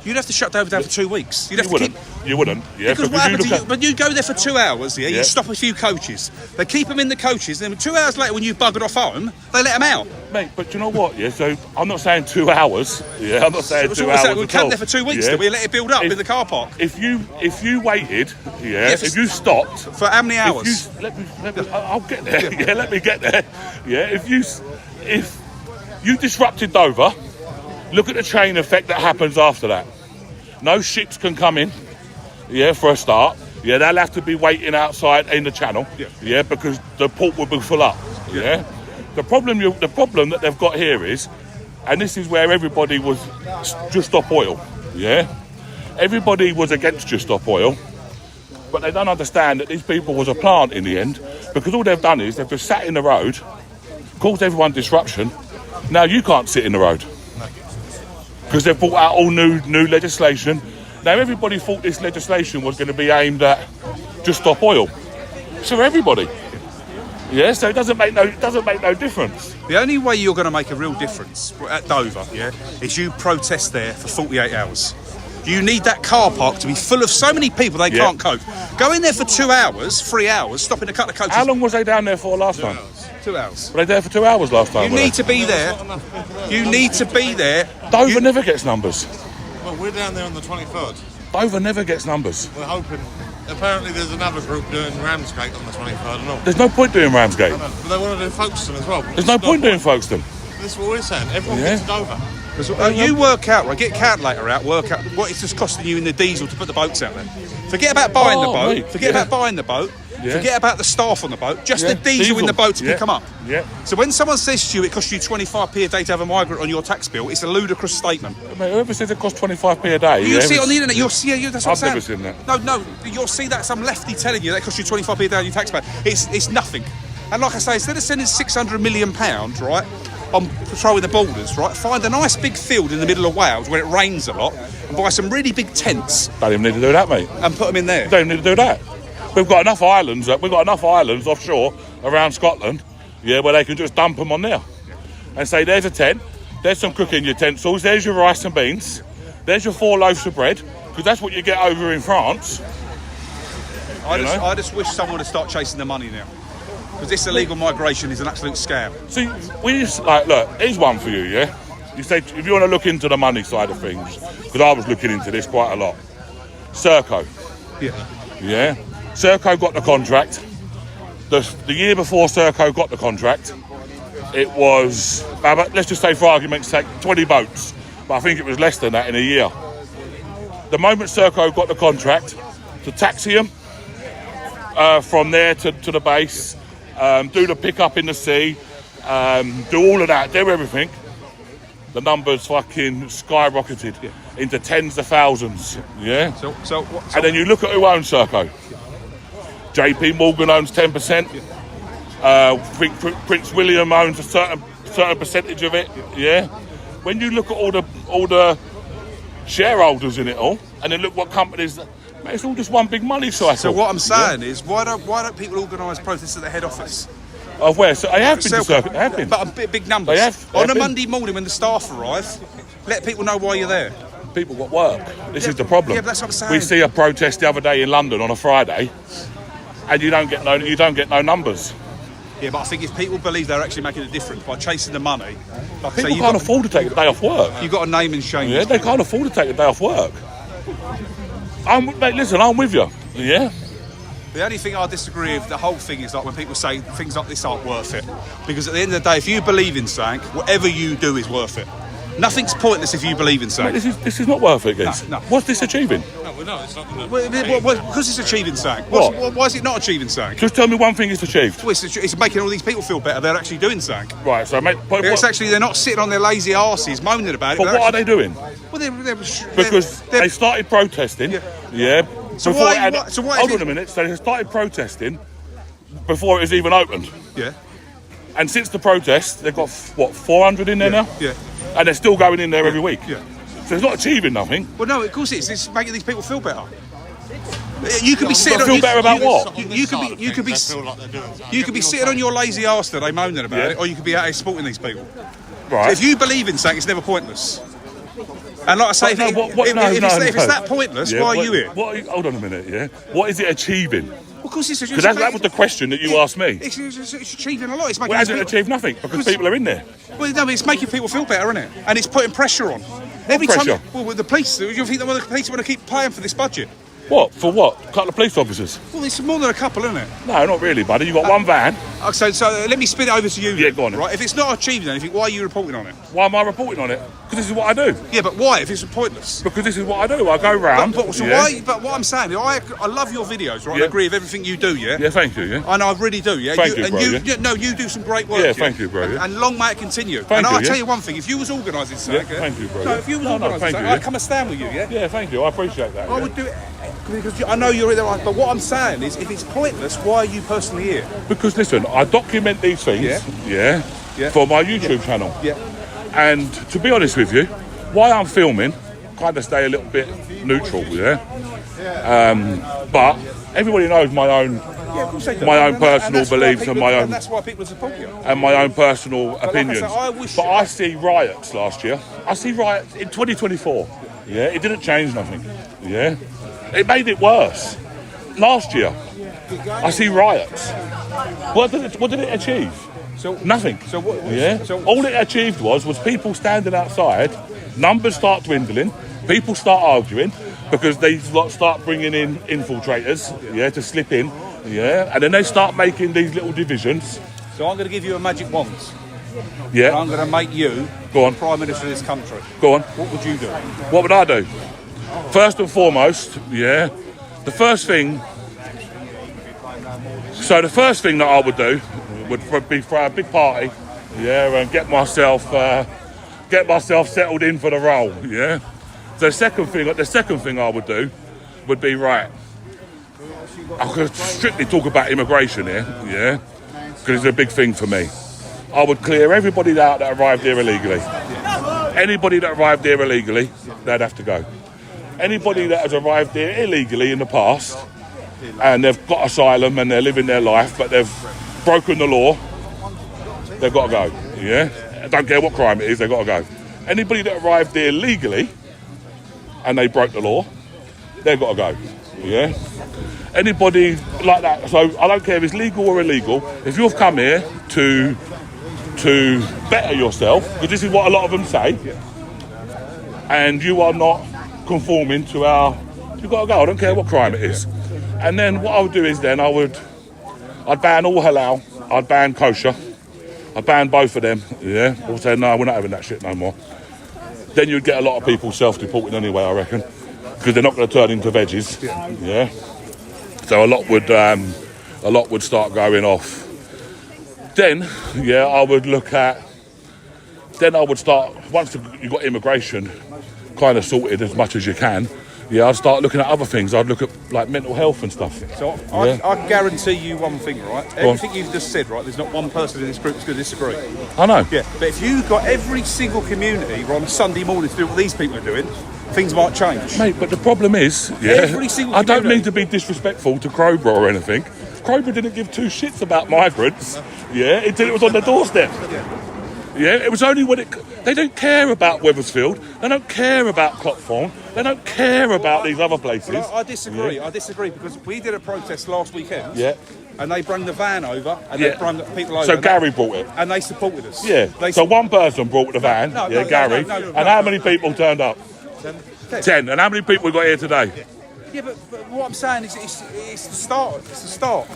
you'd have to shut Dover down for 2 weeks. You wouldn't. Yeah. Because what happens but you go there for 2 hours, you stop a few coaches. They keep them in the coaches, and then 2 hours later when you've buggered off home, they let them out. Mate, but you know what? Yeah, so I'm not saying 2 hours. Yeah, I'm not saying 2 hours. We camped there for 2 weeks, we let it build up in the car park. If you waited, if you stopped for how many hours? I'll get there. Yeah, let me get there. Yeah, if you disrupted Dover, look at the chain effect that happens after that. No ships can come in, for a start. Yeah, they'll have to be waiting outside in the channel. Yeah, because the port will be full up. Yeah. The problem that they've got here is, and this is where everybody was just stop oil. Yeah. Everybody was against just stop oil, but they don't understand that these people was a plant in the end, because all they've done is they've just sat in the road, caused everyone disruption. Now you can't sit in the road. Because they've brought out all new legislation. Now everybody thought this legislation was going to be aimed at just stop oil. So everybody. Yeah, so it doesn't make no difference. The only way you're going to make a real difference at Dover, is you protest there for 48 hours. You need that car park to be full of so many people they can't cope. Go in there for 2 hours, 3 hours, stopping a couple of coaches. How long was they down there for last time? 2 hours. Were they there for 2 hours last time? You need to be there. You need to be there. Dover never gets numbers. Well, we're down there on the 23rd. Dover never gets numbers. We're hoping. Apparently there's another group doing Ramsgate on the 23rd and all. There's no point doing Ramsgate. But they want to do Folkestone as well. There's no point doing Folkestone. This is what we're saying. Everyone gets to Dover. You work out, right? Get a calculator out, work out what it's just costing you in the diesel to put the boats out there. Forget about buying the boat. Mate. Forget about buying the boat. Forget about the staff on the boat. Just the diesel in the boat to pick them up. Yeah. So when someone says to you it costs you 25p a day to have a migrant on your tax bill, it's a ludicrous statement. Mate, whoever says it costs 25p a day... You'll see it on the internet. You'll see that's what I'm saying. I've never seen that. No. You'll see that some lefty telling you that costs you 25p a day on your tax bill. It's nothing. And like I say, instead of sending £600 million, right, on patrolling the borders, right, find a nice big field in the middle of Wales where it rains a lot and buy some really big tents. Don't even need to do that, mate. And put them in there. Don't even need to do that. We've got enough islands offshore around Scotland. yeah, where they can just dump them on there and say, there's a tent, there's some cooking utensils, there's your rice and beans, there's your 4 loaves of bread, because that's what you get over in France. I just wish someone would start chasing the money now. Because this illegal migration is an absolute scam. See, we just, like, look, here's one for you, yeah? You say, if you want to look into the money side of things, because I was looking into this quite a lot. Serco. Yeah? Serco got the contract. The year before Serco got the contract, it was, let's just say for argument's sake, 20 boats. But I think it was less than that in a year. The moment Serco got the contract, to taxi them from there to the base, do the pick-up in the sea, do all of that, do everything, the numbers fucking skyrocketed into tens of thousands, yeah? And then you look at who owns Serco. JP Morgan owns 10%. I think Prince William owns a certain percentage of it, yeah? When you look at all the shareholders in it all, and then look what companies, man, it's all just one big money cycle. So what I'm saying is, why don't people organise protests at the head office? Of where? So I have been to Serco. They have been. But big numbers. They have On a been. Monday morning when the staff arrive, let people know why you're there. People got work. This is the problem. Yeah, but that's what I'm saying. We see a protest the other day in London on a Friday, and you don't get no numbers. Yeah, but I think if people believe they're actually making a difference by chasing the money, like People can't afford to take a day off work. You've got a name and shame. Yeah, they can't afford to take a day off work. Mate, listen, I'm with you. Yeah. The only thing I disagree with the whole thing is like when people say things like this aren't worth it. Because at the end of the day, if you believe in something, whatever you do is worth it. Nothing's pointless if you believe in something. Mate, this is not worth it, guys. No. What's this achieving? No, it's not going to... Because it's achieving something. What? Why is it not achieving something? Just tell me one thing it's achieved. Well, it's making all these people feel better. They're actually doing something. Right, so mate, They're not sitting on their lazy arses moaning about it. But what are they doing? Well, Because they started protesting. Yeah. So hold on a minute. So they started protesting before it was even opened. Yeah. And since the protest, they've got, 400 in there now? Yeah. And they're still going in there every week. Yeah. So it's not achieving nothing. Well, no, of course it is. It's making these people feel better. You could be sitting on... Feel better about what? You could be sitting on your lazy arse today moaning about it, or you could be out here supporting these people. Right. So if you believe in something, it's never pointless. And like I say, if it's that pointless, why are you here? Hold on a minute, yeah? What is it achieving? Because that was the question that you asked me. It's achieving a lot. It's making Well, it hasn't achieved nothing because people are in there. Well, no, it's making people feel better, isn't it? And it's putting pressure on. Every pressure? time, well, with the police, do you think the police want to keep paying for this budget? What? For what? A couple of police officers? Well, it's more than a couple, isn't it? No, not really, buddy. You've got one van. So let me spin it over to you. Yeah, go on. Right? If it's not achieving anything, why are you reporting on it? Why am I reporting on it? Because this is what I do. Yeah, but why? If it's pointless? Because this is what I do. I go round. But what I'm saying, I love your videos, right? Yeah. I agree with everything you do, yeah? Yeah, thank you, yeah. And I really do, yeah? Thank you, bro, you do some great work. Yeah, thank you, bro, yeah. And long may it continue. Thank you, I'll tell you one thing, if you was organising something... Yeah, thank you, bro. No, if you was organising something, I'd come and stand with you, yeah? Yeah, thank you. I appreciate that. I would do it because I know you're in there, but what I'm saying is, if it's pointless, why are you personally here? Because listen, I document these things, for my YouTube channel. Yeah. And to be honest with you, while I'm filming, kind of stay a little bit neutral, yeah. But everybody knows my own personal beliefs and my own. And that's why people support you. And my own personal opinions. Like I see riots last year. I see riots in 2024. Yeah, it didn't change nothing. Yeah, it made it worse. Last year, I see riots. What did it achieve? Nothing. All it achieved was people standing outside. Numbers start dwindling. People start arguing because they start bringing in infiltrators. To slip in. And then they start making these little divisions. So I'm going to give you a magic wand. Yeah. And I'm going to make you Prime Minister of this country. Go on. What would you do? What would I do? First and foremost, the first thing that I would do would be for a big party, and get myself settled in for the role, So the second thing I would do would be right. I could strictly talk about immigration here, because it's a big thing for me. I would clear everybody out that arrived here illegally. Anybody that arrived here illegally, they'd have to go. Anybody that has arrived here illegally in the past, and they've got asylum and they're living their life, but they've broken the law, they've got to go. Yeah, I don't care what crime it is, they've got to go. Anybody that arrived there legally and they broke the law, they've got to go. Yeah. Anybody like that. So I don't care if it's legal or illegal. If you've come here to better yourself, because this is what a lot of them say, and you are not conforming to our, you've got to go. I don't care what crime it is. And then what I would do is then I'd ban all halal, I'd ban kosher, I'd ban both of them, yeah, or say no, we're not having that shit no more. Then you'd get a lot of people self-deporting anyway, I reckon, because they're not going to turn into veggies, yeah. So a lot would start going off. Then, yeah, I would start, once you've got immigration kind of sorted as much as you can, yeah, I'd start looking at other things. I'd look at like mental health and stuff. So I guarantee you one thing, right? Everything you've just said, right? There's not one person in this group that's going to disagree. I know. Yeah, but if you got every single community on Sunday morning to do what these people are doing, things might change. Mate, but the problem is, yeah, every single I don't community. mean to be disrespectful to Crowborough or anything. Crowborough didn't give two shits about migrants, yeah, until it was on their doorstep. Yeah, it was only when they don't care about Wethersfield, they don't care about Clopthorne, they don't care about these other places. Well, I disagree. I disagree because we did a protest last weekend. Yeah. And they brought the van over, and they brought the people over. So Gary brought it. And they supported us. Yeah. So one person brought the van, Gary. And how many people turned up? 10. And how many people we got here today? Yeah, but what I'm saying is it's the start. It's the start.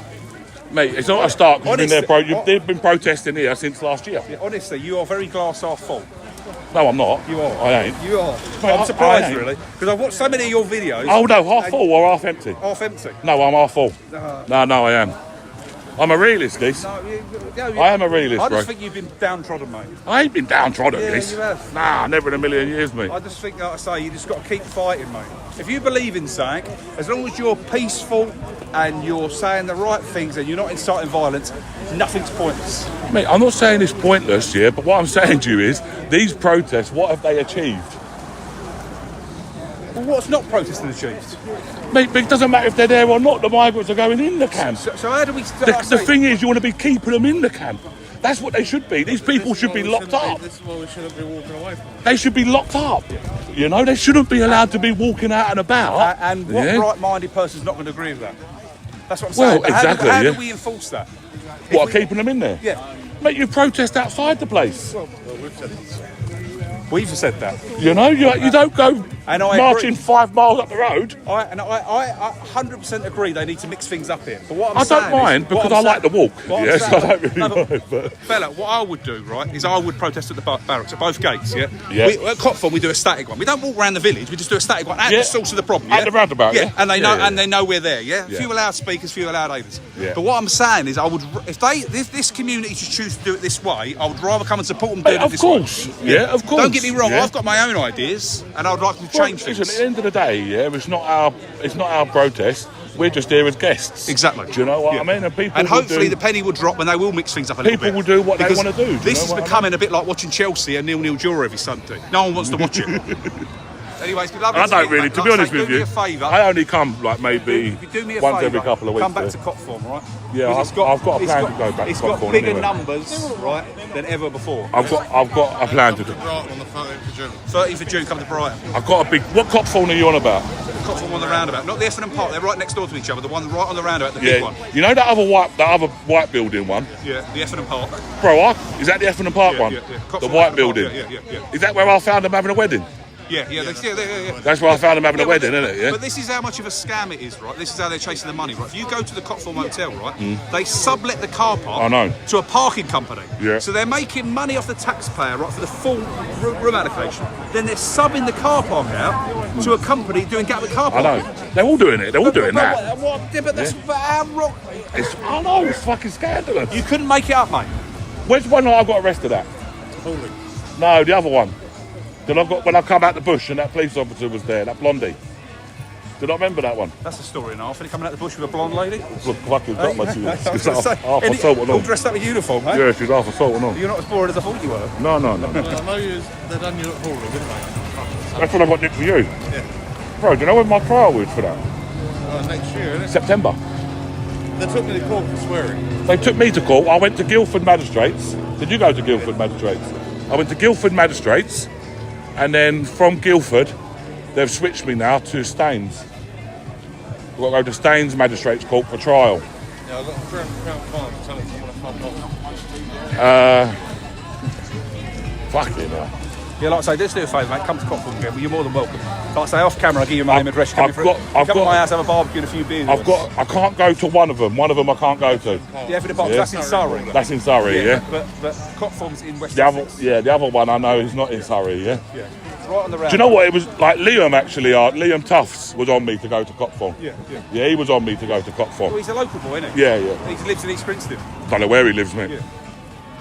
Mate, it's not a start because they've been protesting here since last year. Yeah, honestly, you are very glass half full. No, I'm not. You are. I ain't. You are. Mate, I'm surprised, I ain't. really, because I've watched so many of your videos. Oh, no, half full or half empty? Half empty. No, I'm half full. No, I am. I'm a realist, Geese. I am a realist, I bro. just think you've been downtrodden, mate. I ain't been downtrodden, Yeah, Geese. you have. Nah, never in a million years, mate. I just think, like I say, you just got to keep fighting, mate. If you believe in something, as long as you're peaceful and you're saying the right things and you're not inciting violence, nothing's pointless. Mate, I'm not saying it's pointless, yeah, but what I'm saying to you is, these protests, what have they achieved? Well, what's not protesting achieved? Mate, but it doesn't matter if they're there or not, the migrants are going in the camp. So how do we... The thing is, you want to be keeping them in the camp. That's what they should be. These people should be locked up. This is why we shouldn't be walking away from them. They should be locked up. You know, they shouldn't be allowed to be walking out and about. And what right-minded person's not going to agree with that? That's what I'm Well, saying. But exactly, how yeah. do we enforce that? What, keeping them in there? Yeah. Mate, you protest outside the place. We've said that. You know, you don't go And I marching agree. 5 miles up the road. I 100% agree they need to mix things up here. But what I'm I saying don't mind is, because I like to walk. what I'm Yes, saying- I don't really No, but- mind. But Fella, what I would do, right, is I would protest at the barracks, at both gates, yeah? Yeah. At Cotford, we do a static one. We don't walk around the village, we just do a static one at Yeah. the source of the problem, At yeah? the roundabout, yeah? And they Yeah, know yeah. and they know we're there, yeah? Yeah. Few loudspeakers, few loud aiders. Yeah. But what I'm saying is I would, if this community should choose to do it this way, I would rather come and support them doing it of this course. way. Yeah, of course. Don't get me wrong, Yeah. I've got my own ideas and I'd like to change Listen, things. at the end of the day, yeah, it's not our protest. We're just here as guests. Exactly. Do you know what Yeah. I mean? And people And will hopefully do- the penny will drop when they will mix things up a little bit. People will do what they Because wanna do, do you This know is what I becoming a bit like watching Chelsea a 0-0 draw every Sunday. No one wants to watch it. Anyway, it's been lovely I to don't meet you, really, mate. to be Like I honest say, with do me you. a favour. I only come like maybe If you do me a once favour, every couple of weeks. come back yeah. to Cotform, right? Yeah, Because I've got a it's plan to go back It's to got Cotform bigger anyway. numbers, right, than ever before. I've got a plan to do. Brighton on the 13th of June. 13th of June, come to Brighton. I've got a big. What cop phone are you on about? Cotform on the roundabout. Not the Effenham Park, they're right next door to each other. The one right on the roundabout, the Yeah, big one. you know that other white building one, Yeah, the Effenham Park. bro. Is that the Effenham Park Yeah, one? yeah, yeah. The Cotform white Effenham Park, building. yeah. Is that where I found them having a wedding? Yeah. That's where I found them having a but wedding, isn't it? Yeah. But this is how much of a scam it is, right? This is how they're chasing the money, right? If you go to the Cotform Hotel, right, they sublet the car park I know. to a parking company. Yeah. So they're making money off the taxpayer, right, for the full room allocation. Then they're subbing the car park out to a company doing Gatwick car I park. know. They're all doing it. They're all doing that. But how wrong? I know. It's fucking scandalous. You couldn't make it up, mate. Where's the one that I got arrested at? No, the other one. When I come out the bush and that police officer was there, that blondie. Did I remember that one? That's a story and a half. Are you coming out the bush with a blonde lady? Look, fucking got my two. I was She's gonna half say, assault and all all. dressed up in uniform, eh? Yeah, she's half assault and all. You're not as bored as I thought you were. No. Well, I know they done you at Hawley, didn't they? That's what I got nicked for you. Yeah. Bro, do you know when my trial was for that? Next year, isn't it? September. They took me to court for swearing. They took me to court. I went to Guildford Magistrates. Did you go to Guildford Magistrates? I went to Guildford Magistrates, and then from Guildford, they've switched me now to Staines. I've got to go to Staines Magistrates Court for trial. Yeah, I've got a £300 fine for telling someone to fuck off. Fucking hell. Yeah, like I say, just do a favour, mate. Come to Cockford again. Well, you're more than welcome. Like I say, off camera, I'll give you my name and address. Come to my house, have a barbecue and a few beers. I can't go to one of them. One of them I can't go to. The Effort Box, that's in Surrey. That's in Surrey, yeah. But Cockford's in West The Sussex. other one I know is not in Surrey, yeah. Yeah. It's right on the round. Do you know what? It was like Liam Tufts was on me to go to Cockford. Yeah, he was on me to go to Cockford. Well, he's a local boy, isn't he? Yeah. He lives in East Grinstead. Don't know where he lives, mate. Yeah.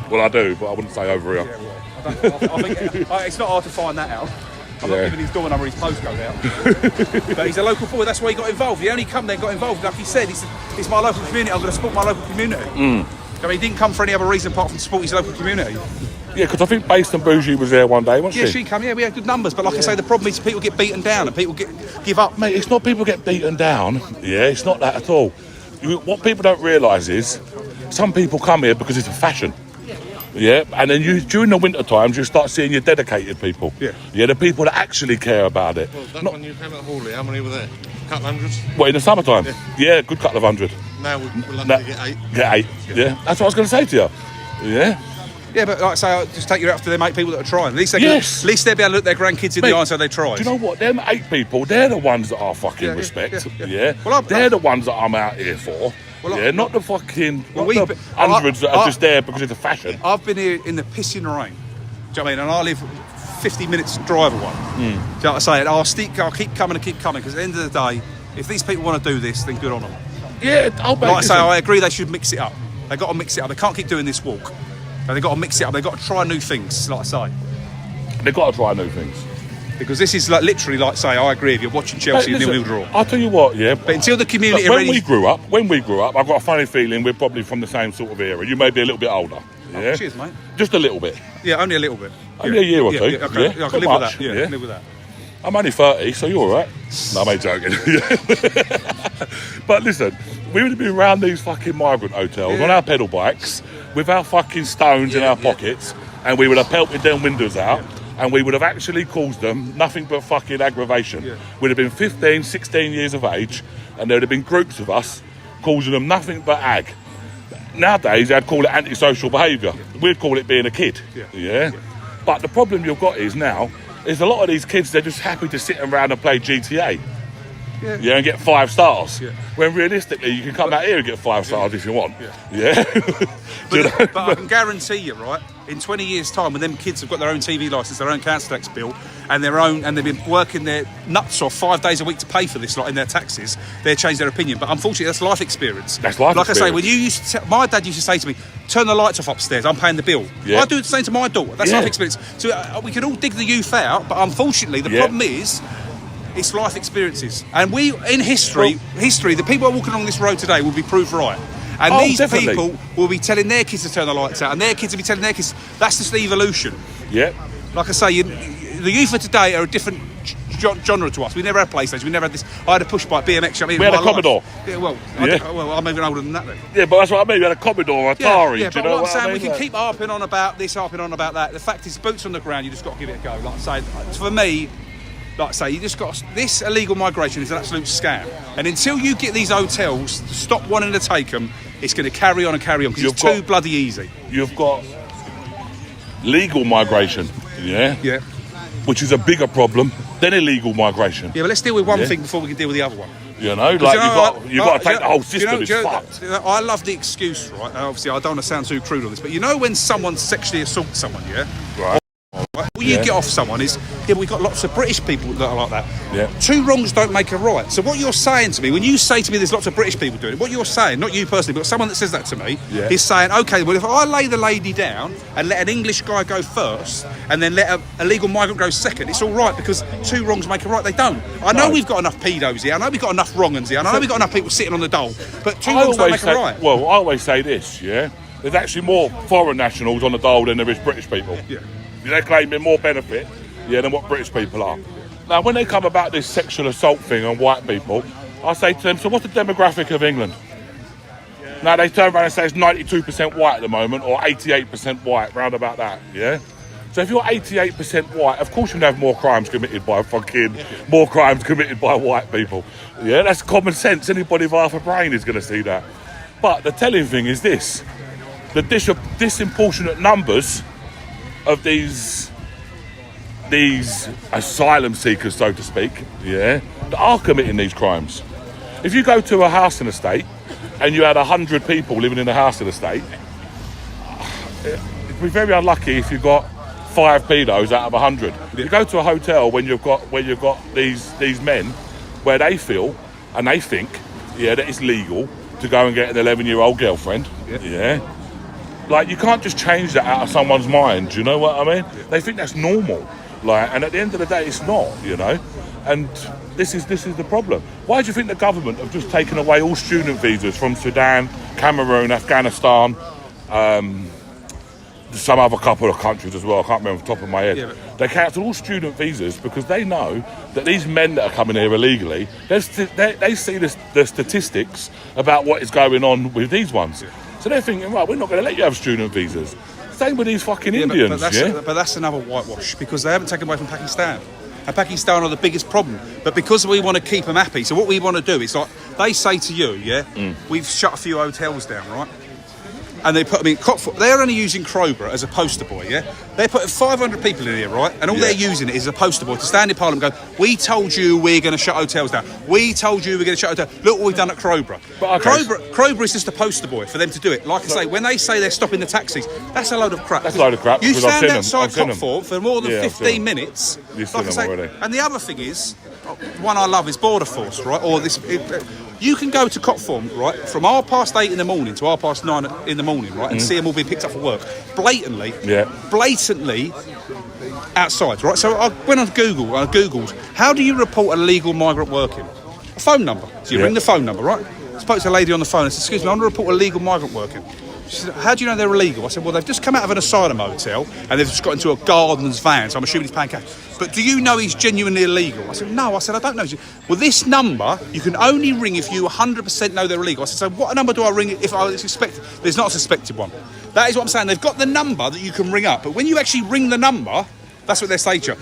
Well, I do, but I wouldn't say over here. Yeah, well, I think it's not hard to find that out. I'm not giving his door number, his postcode out. But he's a local boy, that's why he got involved. He only come there and got involved. Like he said, it's my local community, I'm going to support my local community. I mean, he didn't come for any other reason apart from to support his local community. Yeah, because I think Based and Bougie was there one day, wasn't she? Yeah, she come, we had good numbers. But like I say, the problem is people get beaten down and people give up. Mate, it's not people get beaten down. Yeah, it's not that at all. What people don't realise is some people come here because it's a fashion. Yeah, and then during the winter times you start seeing your dedicated people. Yeah, the people that actually care about it. Well, that one you came at Hawley, how many were there? A couple hundred? What, in the summertime? Yeah, good couple of hundred. Now we're lucky to get 8. Get 8, yeah. That's what I was going to say to you. Yeah. Yeah, but like I say, I'll just take you out to them 8 people that are trying. At least they'll be able to look their grandkids in the eye and say they tried. Do you know what? Them 8 people, they're the ones that I fucking respect. Yeah. Well, they're the ones that I'm out here for. Well, not the fucking hundreds that are just there because it's a fashion. I've been here in the pissing rain. Do you know what I mean? And I live 50 minutes drive away. Do you know what I'm saying? I'll keep coming and keep coming because at the end of the day, if these people want to do this, then good on them. Yeah, like I say, I agree they should mix it up. They've got to mix it up. They can't keep doing this walk. They've got to mix it up. They've got to try new things, like I say. They've got to try new things. Because this is like literally like say, I agree if you're watching Chelsea and nil-nil draw. I'll tell you what, yeah. But until the community when we grew up, I've got a funny feeling we're probably from the same sort of era. You may be a little bit older. Yeah. Cheers, mate. Just a little bit. Yeah, only a little bit. Only a year or two. Okay. I can live with that. Yeah, live with that. I'm only 30, so you're all right. No, I'm only joking. But listen, we would have been around these fucking migrant hotels on our pedal bikes with our fucking stones in our pockets, and we would have pelted them windows out, and we would have actually caused them nothing but fucking aggravation. We'd have been 15, 16 years of age, and there would have been groups of us causing them nothing but ag. Nowadays, they'd call it antisocial behaviour. We'd call it being a kid. But the problem you've got is now, is a lot of these kids, they're just happy to sit around and play GTA. And get 5 stars. When realistically, you can come out here and get 5 stars if you want. But I can guarantee you, right, in 20 years' time, when them kids have got their own TV licence, their own council tax bill, and they've been working their nuts off 5 days a week to pay for this, like in their taxes, they'll change their opinion. But unfortunately, that's life experience. That's life experience. Like I say, when you used to my dad used to say to me, "Turn the lights off upstairs. I'm paying the bill." I do the same to my daughter. That's life experience. So we can all dig the youth out, but unfortunately, the problem is. It's life experiences. And we, in history, the people who are walking along this road today will be proved right. And these people will be telling their kids to turn the lights out, and their kids will be telling their kids. That's just the evolution. Like I say, the youth of today are a different genre to us. We never had PlayStation. We never had this. I had a push bike, BMX. We had a Commodore. I'm even older than that then. Yeah, but that's what I mean. We had a Commodore, Atari. But what I'm saying, we can keep harping on about this, harping on about that. The fact is, boots on the ground, you just got to give it a go. Like I say, for me, like I say, you just got this illegal migration is an absolute scam, and until you get these hotels to stop wanting to take them, it's going to carry on and carry on because it's too bloody easy. You've got legal migration, which is a bigger problem than illegal migration. Yeah, but let's deal with one thing before we can deal with the other one. You know, like you've got to take the whole system. It's fucked. I love the excuse, right? Obviously, I don't want to sound too crude on this, but you know when someone sexually assaults someone, right. What you get off someone is, we've got lots of British people that are like that. 2 wrongs don't make a right. So what you're saying to me, when you say to me there's lots of British people doing it, what you're saying, not you personally, but someone that says that to me, is saying, okay, well, if I lay the lady down and let an English guy go first and then let a legal migrant go second, it's all right because 2 wrongs make a right. They don't. I know we've got enough pedos here. I know we've got enough wrong-uns here. I know we've got enough people sitting on the dole. But 2 wrongs don't make a right. Well, I always say this, there's actually more foreign nationals on the dole than there is British people. They're claiming more benefit, than what British people are. Now, when they come about this sexual assault thing on white people, I say to them, so what's the demographic of England? Now they turn around and say it's 92% white at the moment, or 88% white, round about that, yeah? So if you're 88% white, of course you'll have more crimes committed by white people. Yeah, that's common sense. Anybody with half a brain is going to see that. But the telling thing is this. The disproportionate numbers of these asylum seekers, so to speak, yeah, that are committing these crimes. If you go to a housing estate and you had 100 people living in a housing estate, it'd be very unlucky if you got 5 pedos out of 100. You go to a hotel when you've got these men where they feel and they think, yeah, that it's legal to go and get an 11-year-old girlfriend. Yeah. Like, you can't just change that out of someone's mind, do you know what I mean? They think that's normal. Like, and at the end of the day, it's not, you know? And this is the problem. Why do you think the government have just taken away all student visas from Sudan, Cameroon, Afghanistan, some other couple of countries as well, I can't remember off the top of my head. They cancelled all student visas because they know that these men that are coming here illegally, they see the statistics about what is going on with these ones. So they're thinking, right, we're not going to let you have student visas. Same with these fucking Indians, but that's another whitewash, because they haven't taken away from Pakistan. And Pakistan are the biggest problem. But because we want to keep them happy, so what we want to do is, like, they say to you, we've shut a few hotels down, right? And they put them in they're only using Crowborough as a poster boy, yeah? They're putting 500 people in here, right? And all they're using it is a poster boy to stand in Parliament and go, we told you we're going to shut hotels down. We told you we're going to shut hotels. Look what we've done at Crowborough. But okay. Crowborough is just a poster boy for them to do it. Like I say, when they say they're stopping the taxis, that's a load of crap. That's a load of crap. You stand outside Copthorne for more than 15 minutes. You've seen them already. And the other thing is, one I love is Border Force, right? Or this... You can go to Copthorne, right, from 8:30 in the morning to 9:30 in the morning, right, and see them all being picked up for work, blatantly outside, right? So I went on Google, I Googled, how do you report a legal migrant working? A phone number. So you ring the phone number, right? I spoke to a lady on the phone and said, excuse me, I want to report a legal migrant working. She said, how do you know they're illegal? I said, well, they've just come out of an asylum hotel and they've just got into a gardener's van, so I'm assuming he's paying cash. But do you know he's genuinely illegal? I said, no. I said, I don't know. Said, well, this number, you can only ring if you 100% know they're illegal. I said, so what number do I ring if I suspect? There's not a suspected one. That is what I'm saying. They've got the number that you can ring up. But when you actually ring the number, that's what they say to you.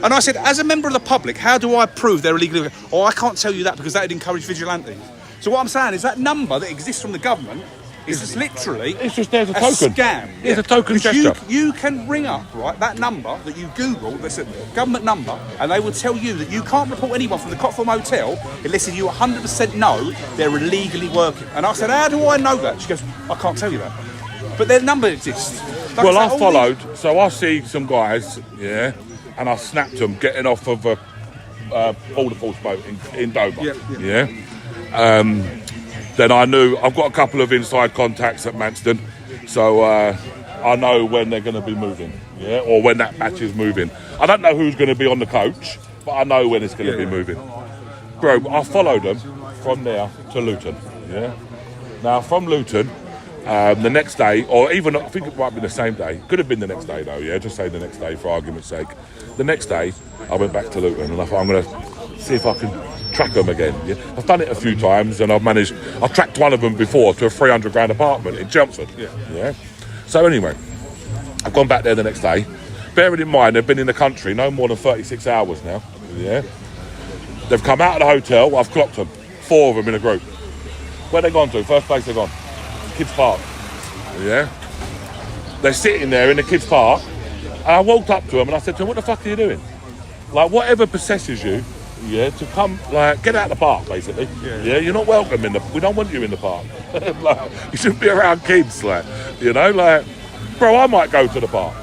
And I said, as a member of the public, how do I prove they're illegal? Oh, I can't tell you that because that would encourage vigilantes. So what I'm saying is that number that exists from the government is just literally there's a token. Scam. It's a token gesture. You can ring up, right, that number that you Google, that's a government number, and they will tell you that you can't report anyone from the Copthorne Hotel unless you 100% know they're illegally working. And I said, how do I know that? She goes, I can't tell you that. But their number exists. Like well, I followed, so I see some guys, and I snapped them getting off of a border force boat in Dover. Then I knew I've got a couple of inside contacts at Manston, so I know when they're going to be moving, or when that batch is moving. I don't know who's going to be on the coach, but I know when it's going to be moving. Bro, I followed them from there to Luton. Now from Luton, the next day, or even I think it might be the same day. Could have been the next day though. Just say the next day for argument's sake. The next day, I went back to Luton and I thought I'm going to see if I can track them again. I've done it a few times and I've tracked one of them before to a 300 grand apartment in Chelmsford. So anyway, I've gone back there the next day. Bearing in mind they've been in the country no more than 36 hours now. They've come out of the hotel. I've clocked them, 4 of them in a group. Where they gone to? First place they gone, Kids Park. They're sitting there in the Kids Park, and I walked up to them and I said to them, what the fuck are you doing? Like, whatever possesses you, to come, like, get out of the park, basically. You're not welcome we don't want you in the park. Like, you shouldn't be around kids, like, bro, I might go to the park.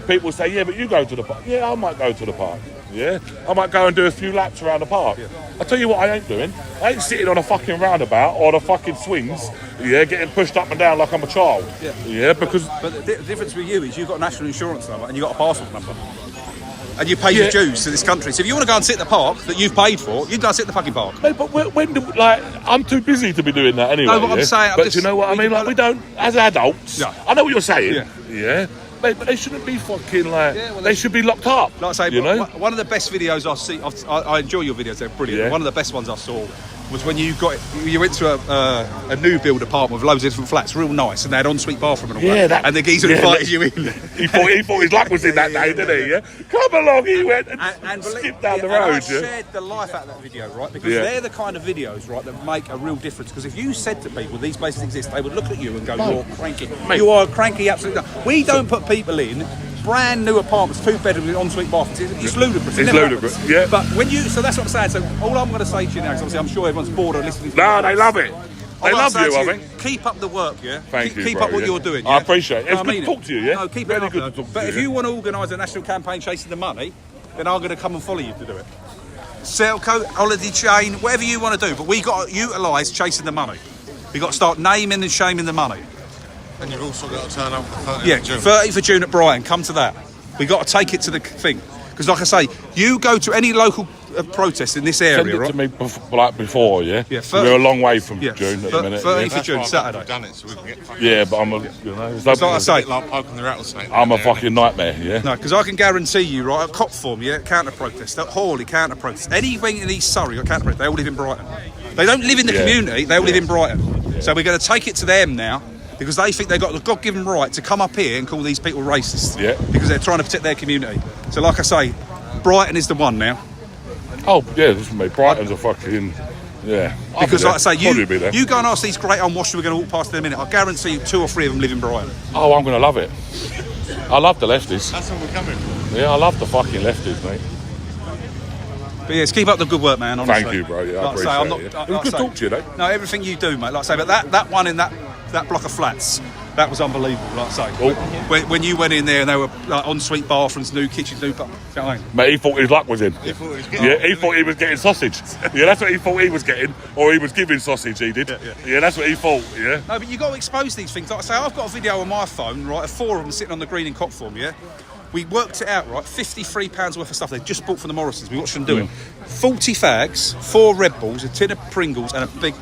People say, yeah, but you go to the park. Yeah, I might go to the park. I might go and do a few laps around the park. I'll tell you what I ain't doing. I ain't sitting on a fucking roundabout or the fucking swings, getting pushed up and down like I'm a child. Because... But the difference with you is you've got a national insurance number and you've got a passport number. And you pay your dues to this country. So if you want to go and sit in the park that you've paid for, you can go and sit in the fucking park. No, but I'm too busy to be doing that anyway. No, what I'm saying... But you know what I mean? Like, we don't, as adults... I know what you're saying. Mate, but they shouldn't be fucking they should be locked up. Like I say, one of the best videos I've seen, I enjoy your videos, they're brilliant. One of the best ones I saw was when you went to a new build apartment with loads of different flats, real nice, and they had ensuite bathroom and all that. And the geezer invited you in. He thought his luck was in that day, didn't he? Yeah. Come along, he went and skipped down the road. I shared the life out of that video, right? Because they're the kind of videos, right, that make a real difference. Because if you said to people these places exist, they would look at you and go, "You're cranky. Mate. You are cranky, absolutely." We don't put people in brand new apartments, 2 bedrooms with ensuite bathrooms. It's ludicrous. It's ludicrous. Happens. Yeah. But so that's what I'm saying. So all I'm going to say to you now, because obviously I'm sure everyone's bored of listening. No, they love it. They love you, I think. Keep up the work, yeah? Thank you, Keep bro, up what you're doing, yeah? I appreciate it. It's No, I good mean to talk to you, yeah? No, keep Very it up. good to talk to But you, if you want to organise a national campaign chasing the money, then I'm going to come and follow you to do it. Selco, holiday chain, whatever you want to do. But we got to utilise chasing the money. We got to start naming and shaming the money. And you've also got to turn up for 30th Yeah, of June. 30th of June at Brighton. Come to that. We got to take it to the thing. Because like I say, you go to any local protest in this area, Send it right? to me before, yeah? Yeah, We're a long way from yeah, June at the minute. 30th Yeah, of June, We've Saturday. done it so we can get fucking... yeah, but I'm a, it's Like I say, like poking the rattlesnake. I'm a fucking nightmare, yeah? No, because I can guarantee you, right, at Cop Form, yeah, counter-protest, at Hawley, counter-protest, anything in East Surrey, got counter-protest, they all live in Brighton. They don't live in the community, they all live in Brighton. So we're going to take it to them now, because they think they've got the God-given right to come up here and call these people racist. Yeah. Because they're trying to protect their community. So like I say, Brighton is the one now. Oh, yeah, this is me. Brighton's a fucking... Yeah. I'll Because be there. like I say, Probably be there. you go and ask these great unwashed who are going to walk past in a minute, I guarantee you 2 or 3 of them live in Brighton. Oh, I'm going to love it. I love the lefties. That's what we're coming for. Yeah, I love the fucking lefties, mate. But yes, keep up the good work, man, honestly. Thank you, bro. Yeah, I Like say, appreciate it. It was good to talk to you, though. No, everything you do, mate. Like I say, but that one in that block of flats, that was unbelievable. Like I say, Oh. when you went in there and they were like ensuite bathrooms, new kitchens, new. You know what I mean? Mate, he thought his luck was in. He thought he was getting... Yeah, he thought he was getting sausage. Yeah, that's what he thought he was getting. Or he was giving sausage, he did. Yeah, that's what he thought, yeah. No, but you got to expose these things. Like I say, I've got a video on my phone, right, of 4 of them sitting on the green in Cop Form, yeah? We worked it out, right, £53 worth of stuff they just bought from the Morrisons. We watched them do it. 40 fags, 4 Red Bulls, a tin of Pringles and a big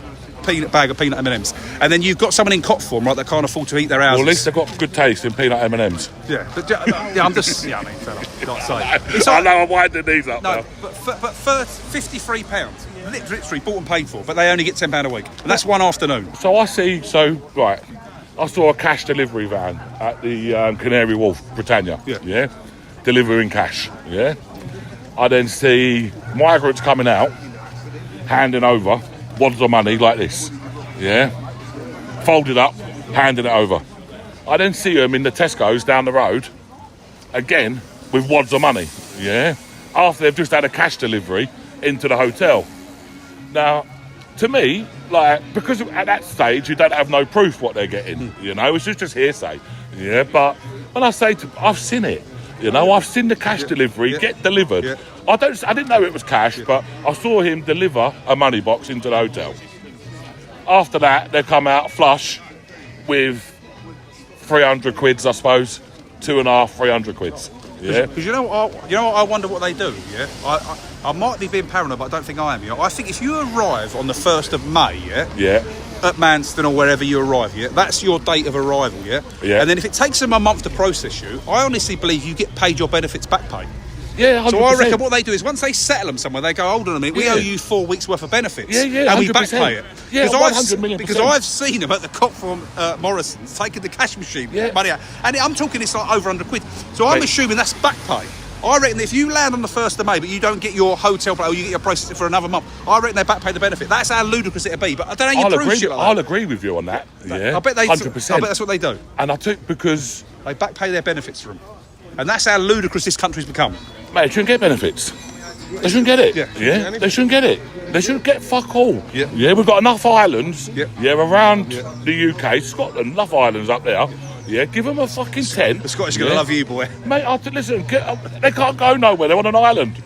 bag of peanut M&Ms. And then you've got someone in Cop Form, right, that can't afford to eat their houses. Well, at least they've got good taste in peanut M&Ms. Yeah, but I'm just... Yeah, I mean, fair enough. Not saying. It's I know, I'm winding these up No, now. but for £53, literally bought and paid for, but they only get £10 a week. And that's one afternoon. So I saw a cash delivery van at the Canary Wharf, Britannia. Yeah. Delivering cash. Yeah. I then see migrants coming out, handing over wads of money like this. Yeah. Folded up, handing it over. I then see them in the Tesco's down the road, again, with wads of money. Yeah. After they've just had a cash delivery into the hotel. Now, to me, like, because at that stage you don't have no proof what they're getting, you know, it's just hearsay. Yeah, but when I say I've seen it, you know, I've seen the cash delivery get delivered. Yeah. I didn't know it was cash, but I saw him deliver a money box into the hotel. After that, they come out flush with 300 quids, I suppose, 2.5, 300 quids. Yeah, because you know what I wonder what they do. Yeah, I might be being paranoid, but I don't think I am. You know? I think if you arrive on the 1st of May, yeah, at Manston or wherever you arrive, yeah, that's your date of arrival, yeah. And then if it takes them a month to process you, I honestly believe you get paid your benefits back pay. Yeah, 100%. So I reckon what they do is once they settle them somewhere, they go, hold on a minute, we owe you 4 weeks worth of benefits. Yeah, and we 100%. back pay it. Yeah, 100 million%. Because I've seen them at the Cop Form Morrisons taking the cash machine money out, and I'm talking it's like over 100 quid. So I'm assuming that's back pay. I reckon if you land on the 1st of May, but you don't get your hotel pay or you get your processing for another month, I reckon they back pay the benefit. That's how ludicrous it'd be. But I don't know how you prove shit like that. I'll agree with you on that. Yeah, I bet 100%. I bet that's what they do. And I took because they back pay their benefits for them, and that's how ludicrous this country's become. Mate, they shouldn't get benefits. They shouldn't get it. Yeah. They shouldn't get it. They shouldn't get fuck all. Yeah, we've got enough islands. Yeah, around the UK, Scotland, enough islands up there. Yeah, give them a fucking 10. The Scottish are going to love you, boy. Mate, listen, they can't go nowhere. They're on an island.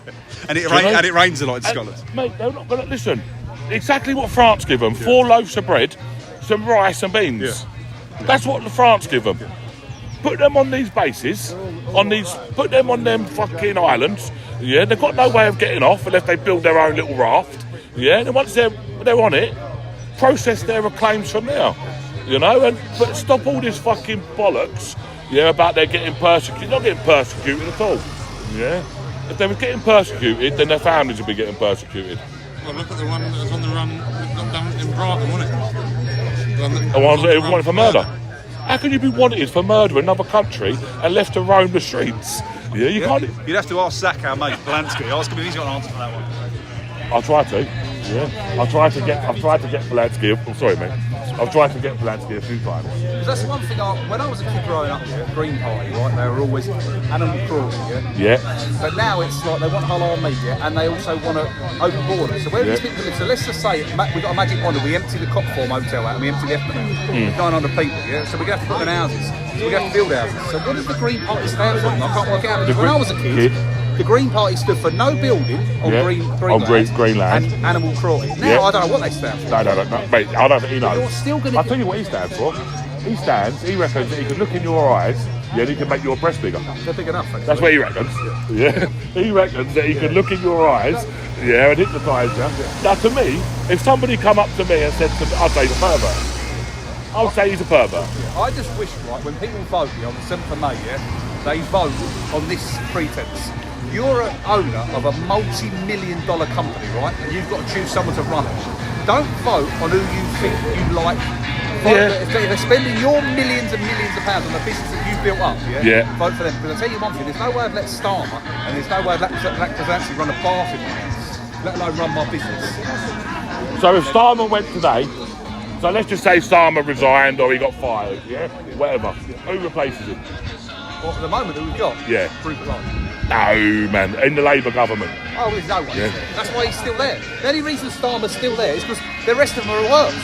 And it rains a lot in Scotland. Mate, they're not going to... Listen, exactly what France give them. 4 loaves of bread, some rice and beans. That's what France give them. Put them on these bases, put them on them fucking islands. Yeah, they've got no way of getting off unless they build their own little raft. Yeah, and once they're on it, process their claims from there. You know, but stop all this fucking bollocks. Yeah, about they're getting persecuted. Not getting persecuted at all. Yeah, if they were getting persecuted, then their families would be getting persecuted. Well, look at the one that was on the run that got done in Brighton, wasn't it? The ones that wanted for murder. How can you be wanted for murder in another country and left to roam the streets? Yeah, you can't. You'd have to ask Zach, our mate, Polanski. Ask him if he's got an answer for that one. I'll try to. Yeah, I've tried to get Polanski. Oh, sorry, mate. I've tried to get Polanski a few times. Because that's the one thing. When I was a kid growing up, Green Party, right? They were always animal cruelty, Yeah. But now it's like they want halal meat, and they also want to open borders. So where these people live? So let's just say we've got a magic wand. We empty the Copform Hotel out, and we empty the Esplanade. 900 people, So we're going to have to put them in houses. So we're going to have to build houses. So what does the Green Party stand for? I can't work it out. Because when I was a kid, the Green Party stood for no building on green land and animal cruelty. Now I don't know what they stand for. No, mate. I don't think he knows. You're still going to. I'll tell you what he stands for. He reckons that he can look in your eyes, and he can make your breast bigger. They're big enough, actually. That's what he reckons. Yeah. He reckons that he can look in your eyes, and hypnotise you. Now, to me, if somebody come up to me and said, I'd say he's a pervert. I'll say he's a pervert. I just wish, when people vote on the 7th of May, they vote on this pretense. You're an owner of a multi-million-dollar company, right? And you've got to choose someone to run it. Don't vote on who you think you like. If they're spending your millions and millions of pounds on the business that you've built up, vote for them. Because I'll tell you one thing, there's no way I'd let Starmer and there's no way I'd let Polanski run a bath in my house, let alone run my business. So if Starmer went today, so let's just say Starmer resigned or he got fired, whatever. Who replaces him? Well, at the moment, who we've got? No, man, in the Labour government. Oh, there's no one. That's why he's still there. The only reason Starmer's still there is because the rest of them are worse.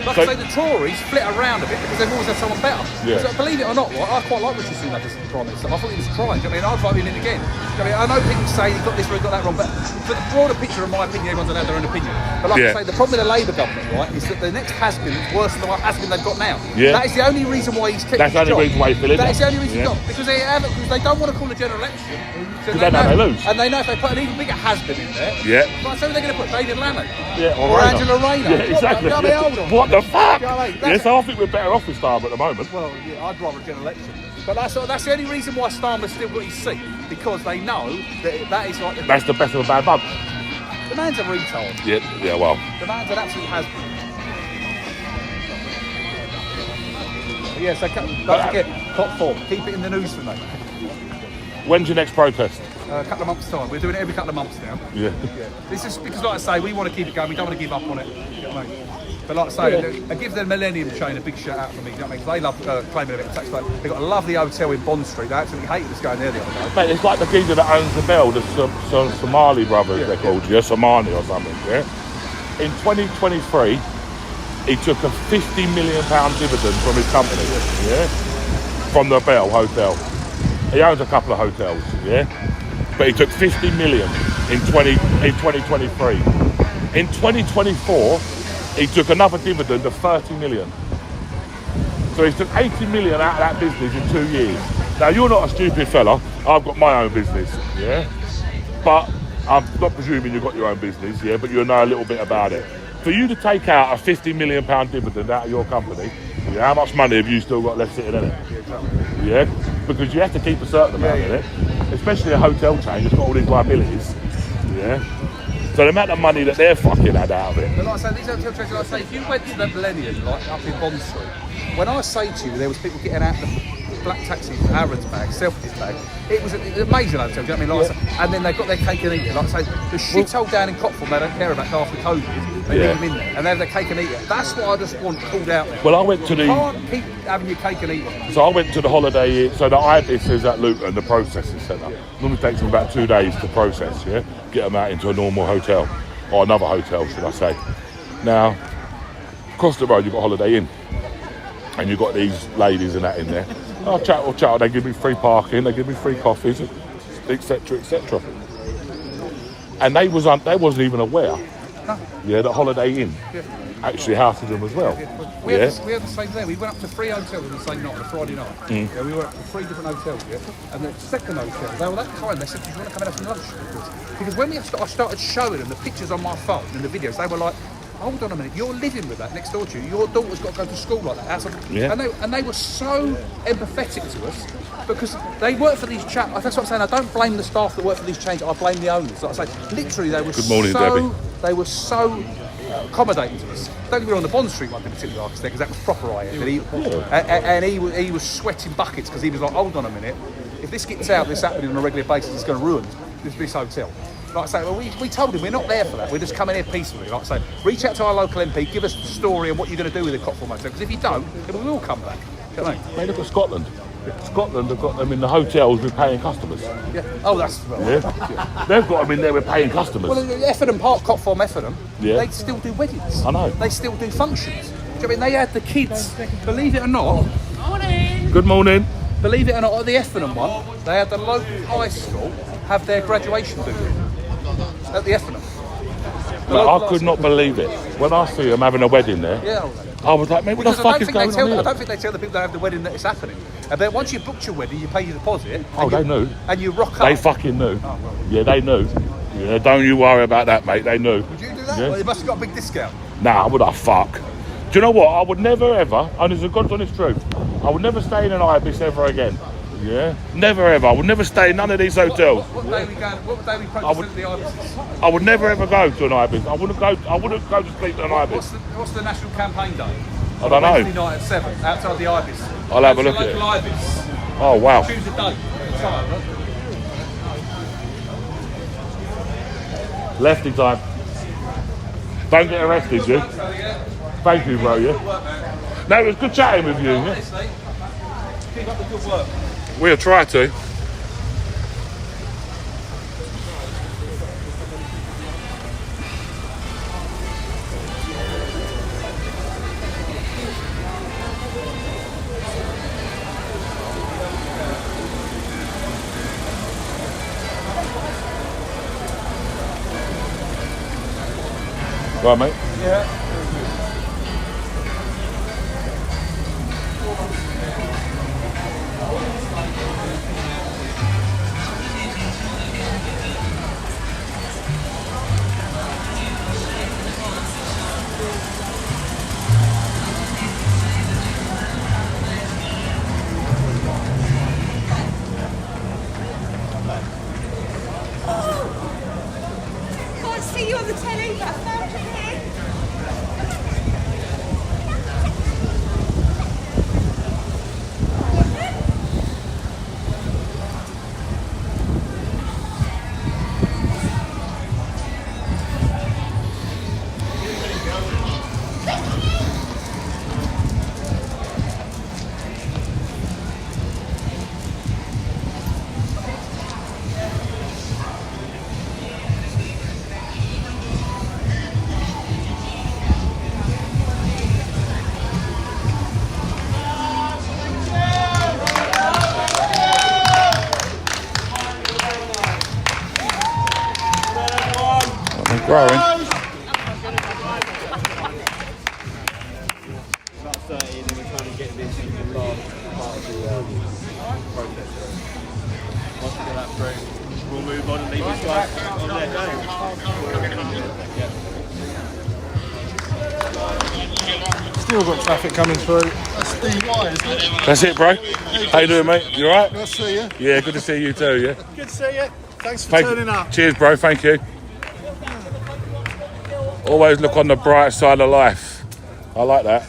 Like I say, the Tories flit around a bit because they've always had someone better. So, believe it or not, I quite like Rishi Sunak as Prime Minister. I thought he was trying. I'd vote him in again. I know people say he got this wrong, he got that wrong, but for the broader picture, in my opinion, everyone's allowed their own opinion. But like I say, the problem with the Labour government, is that the next has-been is worse than the has-been they've got now. That is the only reason why he's kept his job. That's the only reason why he's filling. That is the only reason he's got. Because they don't want to call a general election. Because they know they lose. And they know if they put an even bigger has-been in there. But so they're going to put David Lamont. Or Angela Rayner. Exactly. What the fuck? Yes, I think we're better off with Starmer at the moment. Well, I'd rather a general election. But that's the only reason why Starmer's still got his seat, because they know that is like... That's the best of a bad bunch. The man's a retard. Yeah, well. The man's an absolute has-been. So don't forget, Copform. Keep it in the news for me. When's your next protest? A couple of months' time. We're doing it every couple of months now. This is because, like I say, we want to keep it going. We don't want to give up on it. You know what I mean? But like I say, I give the Millennium Chain a big shout out for me. You know what I mean? They love claiming a bit of tax. They've got a lovely hotel in Bond Street. They absolutely hated us going there the other day. Mate, it's like the geezer that owns the Bell, the Somali brothers, they're called, Somali or something, In 2023, he took a £50 million dividend from his company, from the Bell Hotel. He owns a couple of hotels, but he took 50 million in 2023. In 2024, he took another dividend of 30 million. So he took 80 million out of that business in 2 years. Now, you're not a stupid fella. I've got my own business, but I'm not presuming you've got your own business, but you know a little bit about it. For you to take out a £50 million dividend out of your company, how much money have you still got left sitting in it? Because you have to keep a certain amount in it, especially a hotel chain that's got all these liabilities. So the amount of money that they're fucking had out of it. But like I say, these hotel chains, like I say, if you went to the Millennium, like up in Bond Street, when I say to you there was people getting out of the black taxis, Aaron's bag, Selfridge's bag, it was an amazing hotel, do you know what I mean? And then they've got their cake and eat it. Like I say, the shithole down in Copform, they don't care about after COVID. They leave them in there, and they have their cake and eat it. That's what I just want called out there. Well, I went to the... You can't keep having your cake and eat it. So I went to the Holiday Inn, so the IBIS is at Luton, the processing centre. Normally takes them about 2 days to process, get them out into a normal hotel, or another hotel, should I say. Now, across the road you've got Holiday Inn, and you've got these ladies and that in there. I'll chat, they give me free parking, they give me free coffees, etc, etc. And they wasn't even aware, that Holiday Inn actually houses them as well. We had the same thing. We went up to 3 hotels on the same night, on a Friday night. We went up to 3 different hotels, and the second hotel, that time they said, do you want to come and have some lunch? Because when I started showing them the pictures on my phone and the videos, they were like, hold on a minute, you're living with that next door to you. Your daughter's got to go to school like that. And they were so empathetic to us because they work for these chains. That's what I'm saying. I don't blame the staff that work for these chains. I blame the owners. Like I say, literally, they were Good morning, Debbie. they were so accommodating to us. Don't get me wrong, the Bond Street one didn't particularly like us there because that was proper and he was sweating buckets because he was like, hold on a minute, if this gets out, this happening on a regular basis, it's going to ruin this hotel. Like I say, well, we told him we're not there for that. We're just coming here peacefully. Like I say, reach out to our local MP, give us the story and what you're going to do with the Cockford Motel. Because if you don't, then we will come back. Do you know what I mean? Mate, look at Scotland. Scotland have got them in the hotels with paying customers. Yeah. Oh, that's... Yeah. They've got them in there with paying customers. Well, Effingham Park, Cockford Effingham, yeah. they still do weddings. I know. They still do functions. Do you know what I mean? They had the kids, believe it or not... Morning. Good morning. Believe it or not, at the Effingham one, they had the local high school have their graduation do at the Effingham. I could not believe it. When I see them having a wedding there, yeah, I was like, man, what the fuck is going on here? I don't think they tell the people that have the wedding that it's happening. And then once you booked your wedding, you pay your deposit. They knew. And you rock up. They fucking knew. Oh, well. Yeah, they knew. Yeah, don't you worry about that, mate. They knew. Would you do that? Yeah. Well, you must have got a big discount. Nah, would I fuck? Do you know what? I would never ever, and it's a God's honest truth, I would never stay in an Ibis ever again. Yeah? Never ever. I would never stay in none of these hotels. What day we practice at the Ibis? I would never ever go to an Ibis. I wouldn't go to sleep at an Ibis. What's the national campaign day? I don't know. Wednesday night at 7, outside the Ibis. I'll have a look at it. Ibis. Oh, wow. Choose a date. Lefty time. Don't get arrested, you. Thank you, bro, yeah? No, it was good chatting with you, yeah? Keep up the good work. We'll try to. Right, mate? Yeah. Can't see you on the telly, but I found you here. Growing. We'll move on and leave these guys on their game. Still got traffic coming through. That's DY, isn't it? That's it, bro. How you doing, mate? You alright? Nice to see you. Yeah, good to see you too, yeah? Good to see you. Thanks for Thank turning you. up. Cheers, bro. Thank you. Always look on the bright side of life. I like that.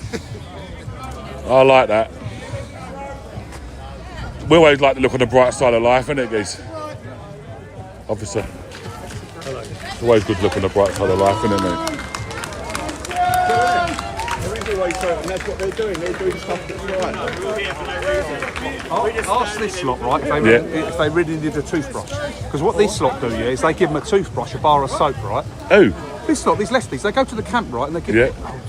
I like that. We always like to look on the bright side of life, innit, geez? Officer. It's always good to look on the bright side of life, isn't it, mate? And that's what they're doing. They're doing stuff that's right. Ask this lot, right, if they really need a toothbrush. Because what these lot do, yeah, is they give them a toothbrush, a bar of soap, right? Oh. This lot, these lefties, they go to the camp, right, and they give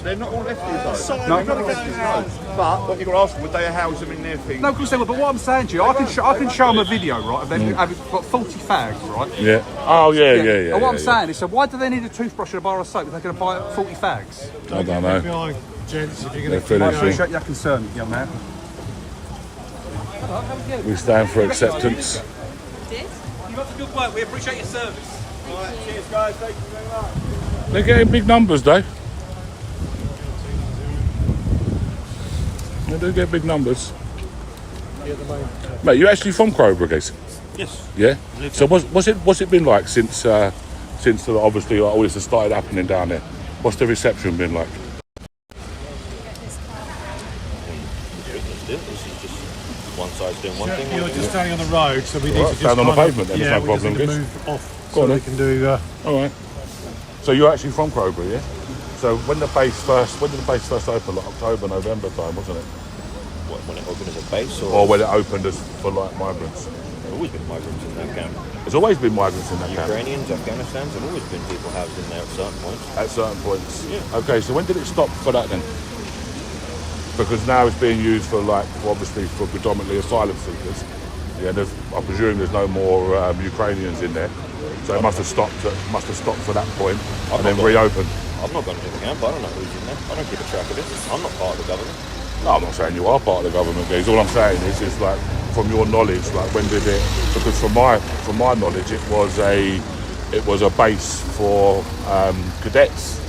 They're not all lefties, though. No. They're not lefties, no. But what you've got to ask them, would they house them in their thing? No, of course they will, but what I'm saying to you, I can show them a video, right, of them having got 40 fags, right? Yeah. Oh, yeah. And what I'm saying is, so why do they need a toothbrush and a bar of soap if they're going to buy 40 fags? I don't know. Behind, gents, if you're They're going feeling I appreciate your concern, young man. We stand for acceptance. Keep up the good work, we appreciate your service. Right, cheers, guys. Thank you very much. They're getting big numbers, Dave. They do get big numbers. Mate, you actually from Crowborough, guys? Yes. Yeah. So what's it been like since since obviously all this has started happening down there? What's the reception been like? This is just one side's doing one thing. You're just standing on the road, so we need to just stand on the kind pavement then, yeah, there's no we just problem, need to Giz. move off Go on so we then. can do. All right. So you're actually from Crowborough, yeah? So when did the base first open? Like October, November time, wasn't it? What, when it opened as a base, Or when it opened as for like migrants? There's always been migrants in that camp. There's always been migrants in that camp. Ukrainians, Afghanistans, have always been people housed in there at certain points. At certain points. Yeah. Okay, so when did it stop for that then? Because now it's being used for obviously for predominantly asylum seekers. Yeah, I presume there's no more Ukrainians in there. So it must have stopped for that point and then reopened. I've not gone to the camp. I don't know who's in there. I don't keep a track of it. I'm not part of the government. No, I'm not saying you are part of the government, guys. All I'm saying is like from your knowledge, like when did it? Because from my knowledge, it was a base for cadets.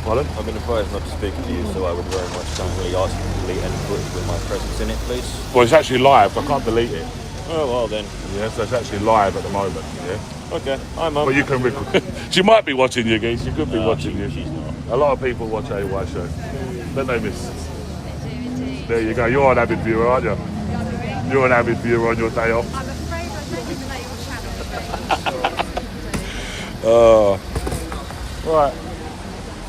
Pardon? I've been advised not to speak to you, so I would very much kindly ask you to delete any footage with my presence in it, please. Well, it's actually live. I can't delete it. Oh, well then. Yeah, so it's actually live at the moment. Yeah. Okay. Hi, Mum. But you can record. She might be watching you, guys. She could be watching you. She's not. A lot of people watch AY show. Don't they, miss? There you go. You're an avid viewer, aren't you? You're an avid viewer on your day off. I'm afraid I don't even know your channel. Right.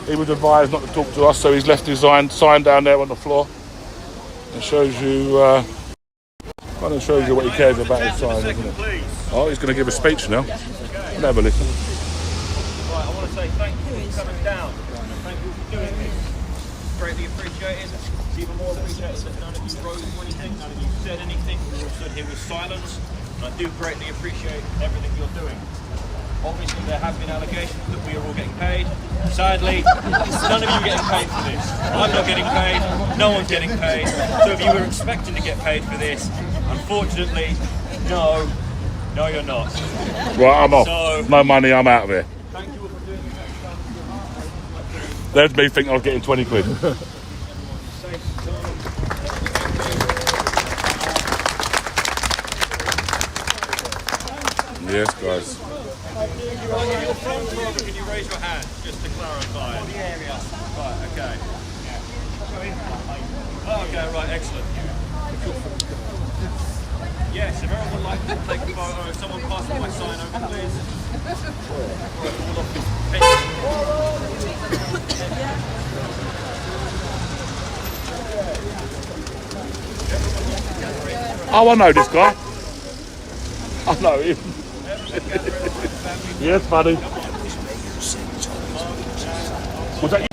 He was advised not to talk to us, so he's left his sign down there on the floor. It shows you, kind of shows you what he cares about his sign, isn't it? Oh, he's going to give a speech now. We'll have a listen. Right, I want to say thank you for coming down. Thank you for doing this. Greatly appreciated. It's even more appreciated that none of you rose or anything, none of you said anything. We all stood here with silence. And I do greatly appreciate everything you're doing. Obviously, there have been allegations that we are all getting paid. Sadly, none of you are getting paid for this. I'm not getting paid. No one's getting paid. So if you were expecting to get paid for this, unfortunately, no, you're not. Right, I'm off. So, no money, I'm out of here. thank you all for doing this. There's me thinking I was getting 20 quid. Yes, guys. If you're from Crowborough, can you raise your hand, just to clarify? The area. Right, okay. Oh, okay, right, excellent. Yes, if everyone would like to take a photo, if someone passes my sign over, please. Oh, I know this guy. I know him. Yes, buddy. Was that you?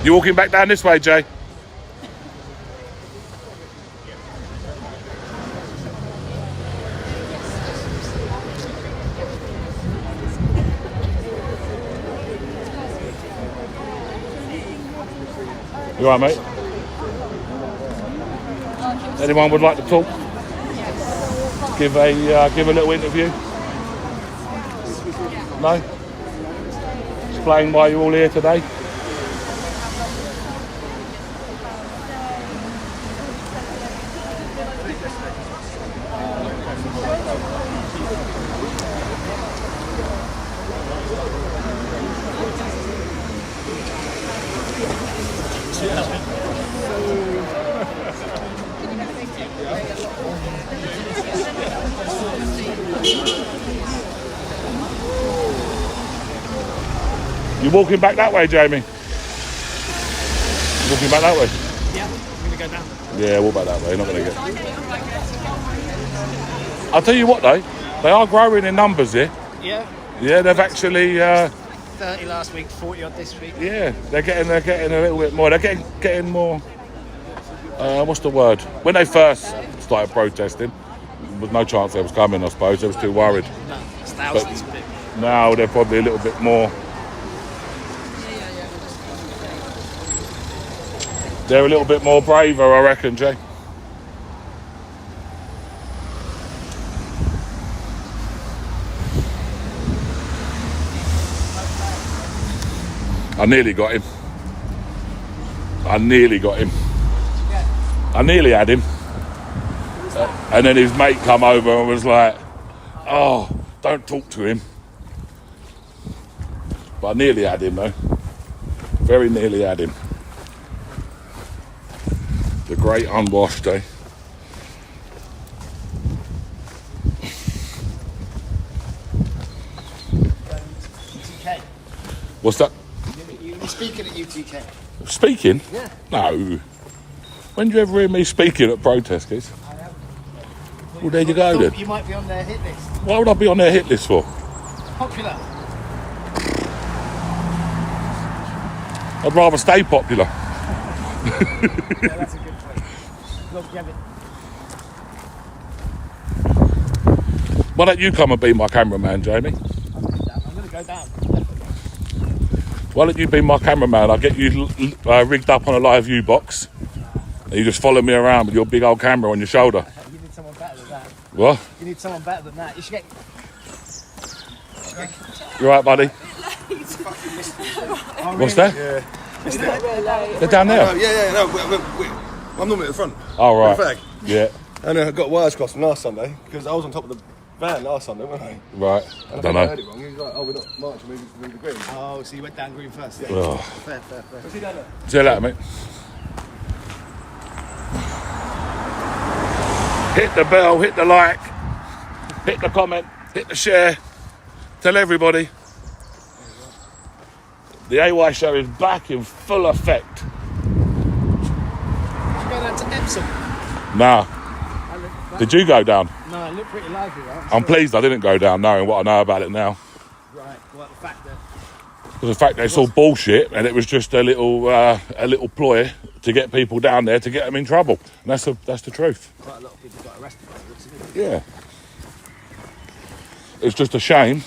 You walking back down this way, Jay? You alright, mate? Anyone would like to talk? Give a little interview? No? Explain why you're all here today? You walking back that way, Jamie? You walking back that way? Yeah, I'm going to go down. Yeah, walk back that way. You're not going to get. I'll tell you what, though, they are growing in numbers here. Yeah. Yeah, they've actually. 30 last week, 40 odd this week. Yeah, they're getting a little bit more. They're getting more. What's the word? When they first started protesting, there was no chance they was coming. I suppose they was too worried. No, it's thousands. But now they're probably a little bit more. They're a little bit more braver, I reckon, Jay. I nearly got him. I nearly had him. And then his mate come over and was like, oh, don't talk to him. But I nearly had him though. Very nearly had him. The great unwashed, eh? UTK. What's that? You're speaking at UTK. Speaking? Yeah. No. When do you ever hear me speaking at protest, kids? Well, there you go then. You might be on their hit list. Why would I be on their hit list for? Popular. I'd rather stay popular. Yeah, that's a good point. Longevity. Why don't you come and be my cameraman, Jamie? I'm going to go down. Why don't you be my cameraman? I'll get you rigged up on a live view box. And you just follow me around with your big old camera on your shoulder. You need someone better than that. What? You need someone better than that. You should get... You alright, buddy? What's that? Yeah. They're down there? I'm normally at the front. Oh, right. Fag. Yeah. And I got wires crossed from last Sunday because I was on top of the van last Sunday, wasn't I? Right. And I don't I know. heard it wrong. He was like, oh, we're not marching, we're moving the green. Oh, so you went down green first? Yeah. Oh. Fair. Was he down there? See you later, mate. Hit the bell, hit the like, hit the comment, hit the share. Tell everybody. The AY show is back in full effect. Did you go down to Epsom? Nah. Did you go down? No, it looked pretty lively, right? I'm pleased I didn't go down knowing what I know about it now. Right, well, The fact that it's all bullshit and it was just a little ploy to get people down there to get them in trouble. And that's the truth. Quite a lot of people got arrested by it, Yeah. It's just a shame.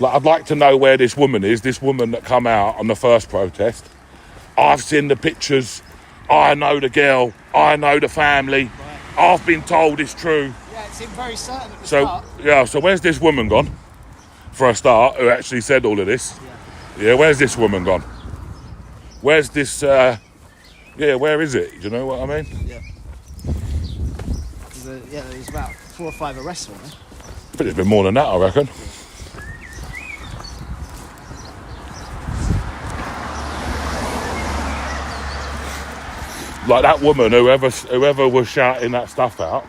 Like, I'd like to know where this woman is, this woman that come out on the first protest. I've seen the pictures. I know the girl. I know the family. Right. I've been told it's true. Yeah, it seemed very certain at the start. So where's this woman gone? For a start, who actually said all of this? Yeah, where's this woman gone? Where's this, where is it? Do you know what I mean? Yeah. There's about 4 or 5 arrests on it. I think there's been more than that, I reckon. Like that woman, whoever was shouting that stuff out,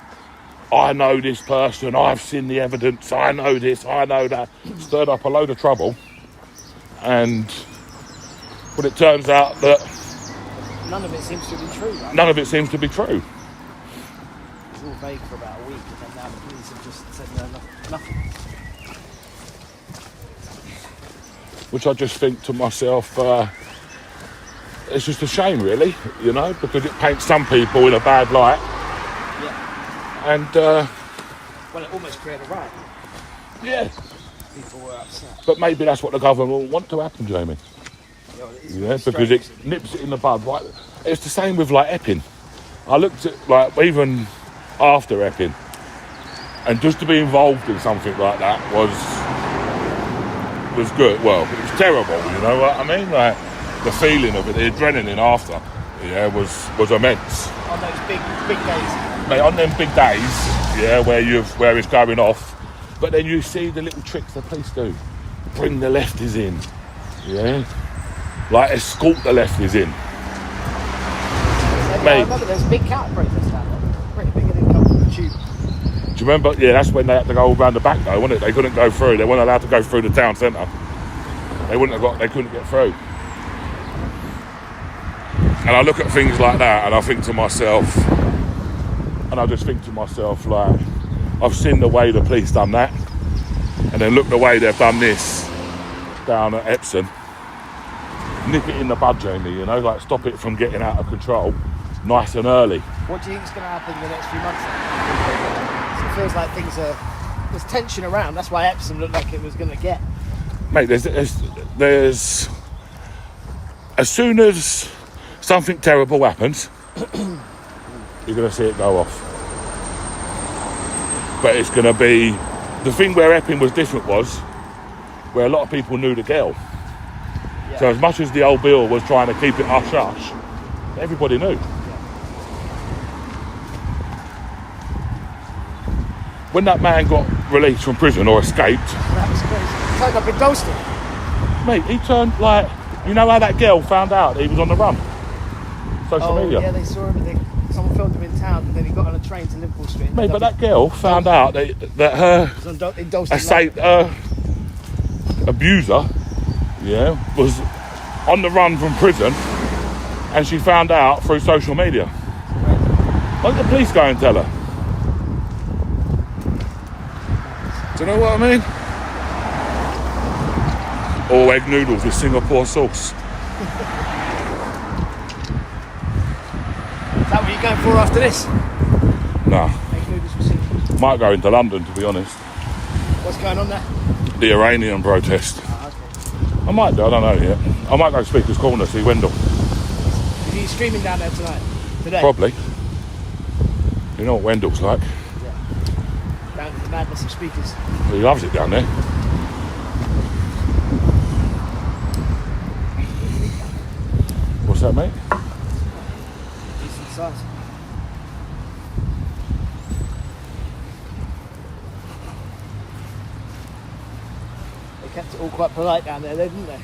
I know this person, I've seen the evidence, I know this, I know that, stirred up a load of trouble. And but it turns out that none of it seems to be true, right? None of it seems to be true. It was all vague for about a week, and then now the police have just said nothing. Which I just think to myself, it's just a shame, really, you know, because it paints some people in a bad light. Yeah. And well, it almost created a riot. Yeah. People were upset. But maybe that's what the government will want to happen, Jamie. Yeah, because it nips it in the bud. Right? It's the same with like Epping. I looked at like even after Epping, and just to be involved in something like that was good. Well, it was terrible. You know what I mean? Like the feeling of it, the adrenaline after, was immense. On those big days. Mate, on them big days, where it's going off. But then you see the little tricks the police do. Bring the lefties in. Yeah. Like escort the lefties in. I remember there's a big counter protest down there. Pretty big, and it come from the tube. Do you remember? Yeah, that's when they had to go around the back though, wasn't it? They couldn't go through. They weren't allowed to go through the town centre. They couldn't get through. And I look at things like that and I think to myself, like, I've seen the way the police done that, and then look the way they've done this down at Epsom. Nip it in the bud, Jamie, you know, like stop it from getting out of control nice and early. What do you think is going to happen in the next few months then? So it feels like there's tension around. That's why Epsom looked like it was going to get. Mate, there's as soon as something terrible happens, you're going to see it go off. But it's going to be... The thing where Epping was different was where a lot of people knew the girl. Yeah. So as much as the old Bill was trying to keep it hush-hush, everybody knew. when that man got released from prison or escaped, That was crazy. Turned up in Dalston. mate, he turned like, you know how that girl found out he was on the run? Social media. Yeah, they saw everything. Someone filmed him in town, and then he got on a train to Liverpool Street. Mate, but that girl found out that her in Dalston. abuser, was on the run from prison, and she found out through social media. Why did the police go and tell her? Do you know what I mean? All egg noodles with Singapore sauce. Is that what you're going for after this? Nah. Egg noodles with Singapore. Might go into London, to be honest. What's going on there? The Iranian protest. I might do, I don't know yet. I might go to Speaker's Corner, see Wendell. Is he streaming down there tonight? Today? Probably. You know what Wendell's like. Down to the madness of speakers. He loves it down there. What's that, mate? Decent size. They kept it all quite polite down there, didn't they?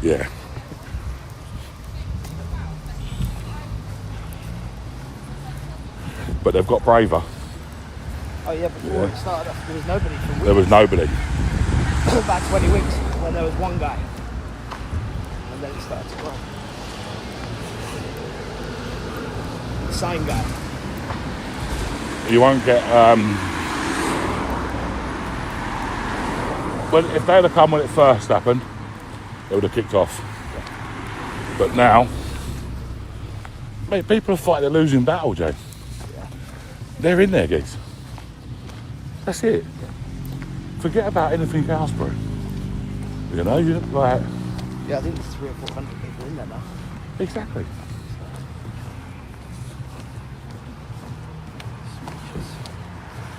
Yeah. But they've got braver. Oh yeah, before it started off, there was nobody for weeks. There was nobody. About 20 weeks, when there was one guy. And then it started to grow. The sign guy. You won't get... Well, if they'd have come when it first happened, they would have kicked off. But now... Mate, people are fighting a losing battle, Jay. They're in there, geez. That's it. Forget about anything else, bro. You know, you like... Yeah, I think there's 300 or 400 people in there now. Exactly.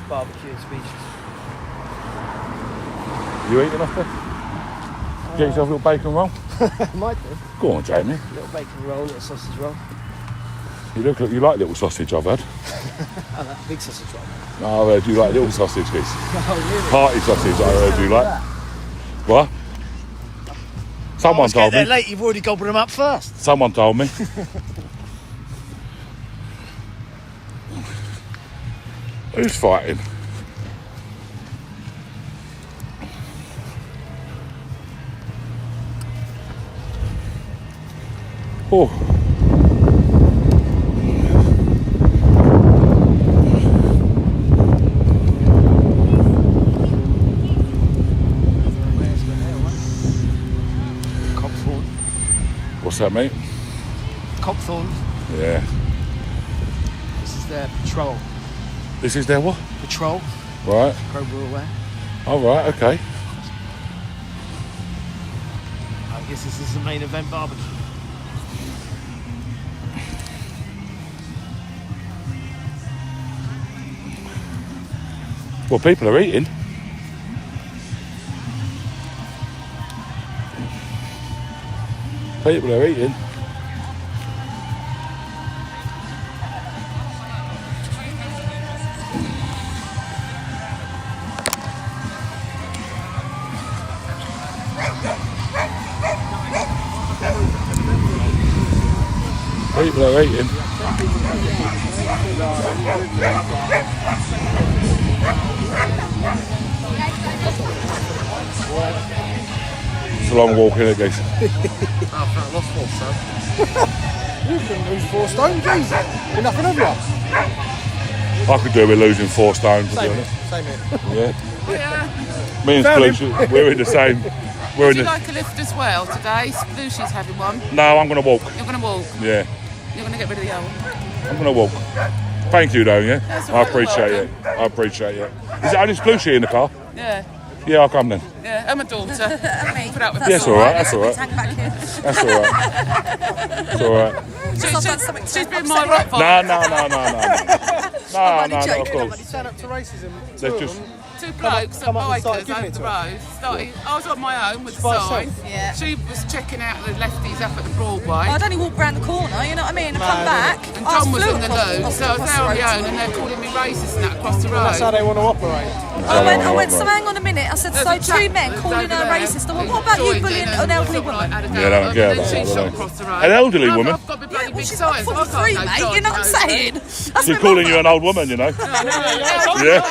Barbecue and speeches. You eating off there? Get yourself a little bacon roll? Might do. Go on, Jamie. A little bacon roll, a little sausage roll. You look like you like little sausage, I've heard. I like big sausage roll. No, I've heard you like little sausage, geez. Oh, really? Party sausage, I heard you like. What? Someone told me. They're late, you've already gobbled them up first. Someone told me. Who's fighting? Oh. What's that, mate? Copthorne. Yeah. This is their patrol. This is their what? Patrol. Right. Crowborough way. Oh, right, okay. I guess this is the main event barbecue. Well, people are eating. People are eating. People are eating. It's a long walk, isn't it, guys? I've lost 4 stone. You can lose 4 stone, geez. You're nothing of you. I could do with losing 4 stone, to be honest. Same here. Yeah. Yeah. Me and Splushi, we're in the same. We're Would in you the. like a lift as well today? Splushi's having one. No, I'm going to walk. You're going to walk. Yeah, You're going to get rid of the owl. I'm going to walk. Thank you, though. Yeah, That's all I right, appreciate you're it. I appreciate it. Is it only Splushi in the car? Yeah. Yeah, I'll come then. Yeah. And my daughter. Put up with Yes, all right. That's all right. Hang back here. That's all right. That's all right. She's been my rock No, bottom. no, no, no, no, no. No, no, no, of course. Stand up to racism. They've just, two blokes and bikers over the road. I was on my own with the sign. Yeah. She was checking out the lefties up at the Broadway. I'd only walk round the corner, you know what I mean? And come back. And Tom was in the loo, so I was there on my own, and they're calling me racist and that across the road. That's how they want to operate. I went, so hang on a minute. I said, so two men calling her racist. I went, what about you bullying an elderly woman? Yeah, they don't care about that, do they? An elderly woman? I've got my bloody big She's signs. like 43, mate, you know what I'm saying? That's She's calling you an old woman, you know. Yeah.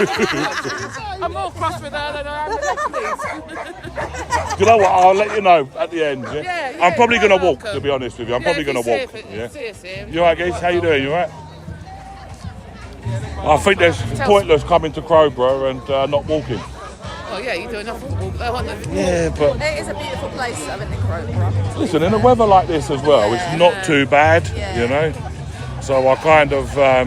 I'm more cross with her than I am with lefties. You know what? I'll let you know at the end. Yeah? Yeah, I'm probably you're going to walk, welcome. to be honest with you. I'm probably going to walk. Yeah. See us here. You alright, guys? How you doing? You alright? I think there's pointless coming to Crowborough and not walking. Oh yeah, you do enough to walk there, aren't you? Yeah, but It is a beautiful place, isn't it, Crowborough? listen, in a weather like this as well, it's not too bad, Yeah. you know. So I kind of, I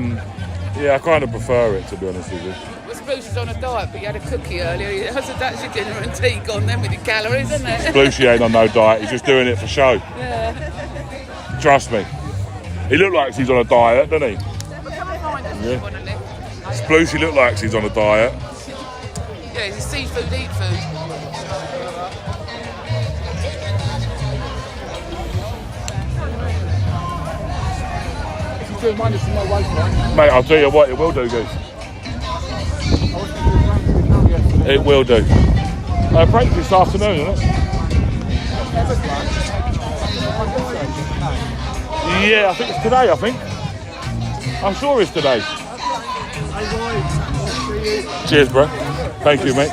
kind of prefer it, to be honest with you. Well, Bruce is on a diet, but he had a cookie earlier. He said that's your dinner and tea gone then with your calories, isn't it? Splooshy ain't on no diet, he's just doing it for show. Yeah. Trust me. He looked like he's on a diet, doesn't he? Yeah. Splooshy looked like he's on a diet. Yeah, he's a seafood, eat food. Mate, I'll tell you what, it will do, Goose. It will do. Break this afternoon, isn't it? Yeah, I think it's today, I think. I'm sure it's today. Cheers, bro. Thank you, mate.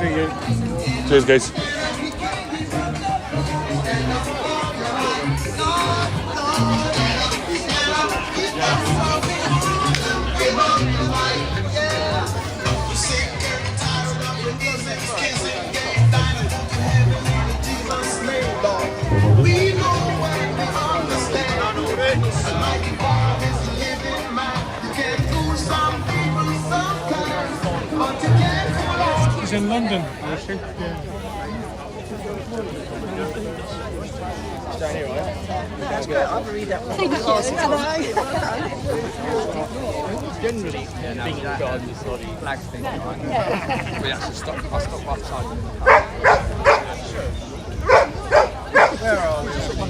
Cheers, guys. He's in London. Generally, being that flag thing. We actually stopped outside.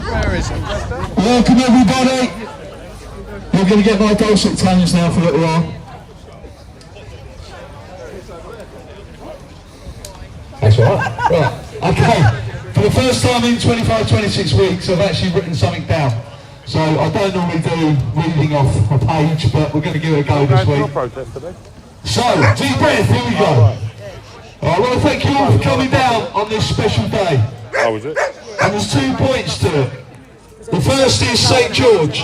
Where is it? Welcome everybody. We're going to get my dulcet tones now for a little while. That's all right. Right. Okay. For the first time in 25, 26 weeks, I've actually written something down. So I don't normally do reading off a page, but we're going to give it a go this week. So, deep breath, here we go. I want to thank you all for coming down on this special day. How was it? And there's 2 points to it. The first is St. George,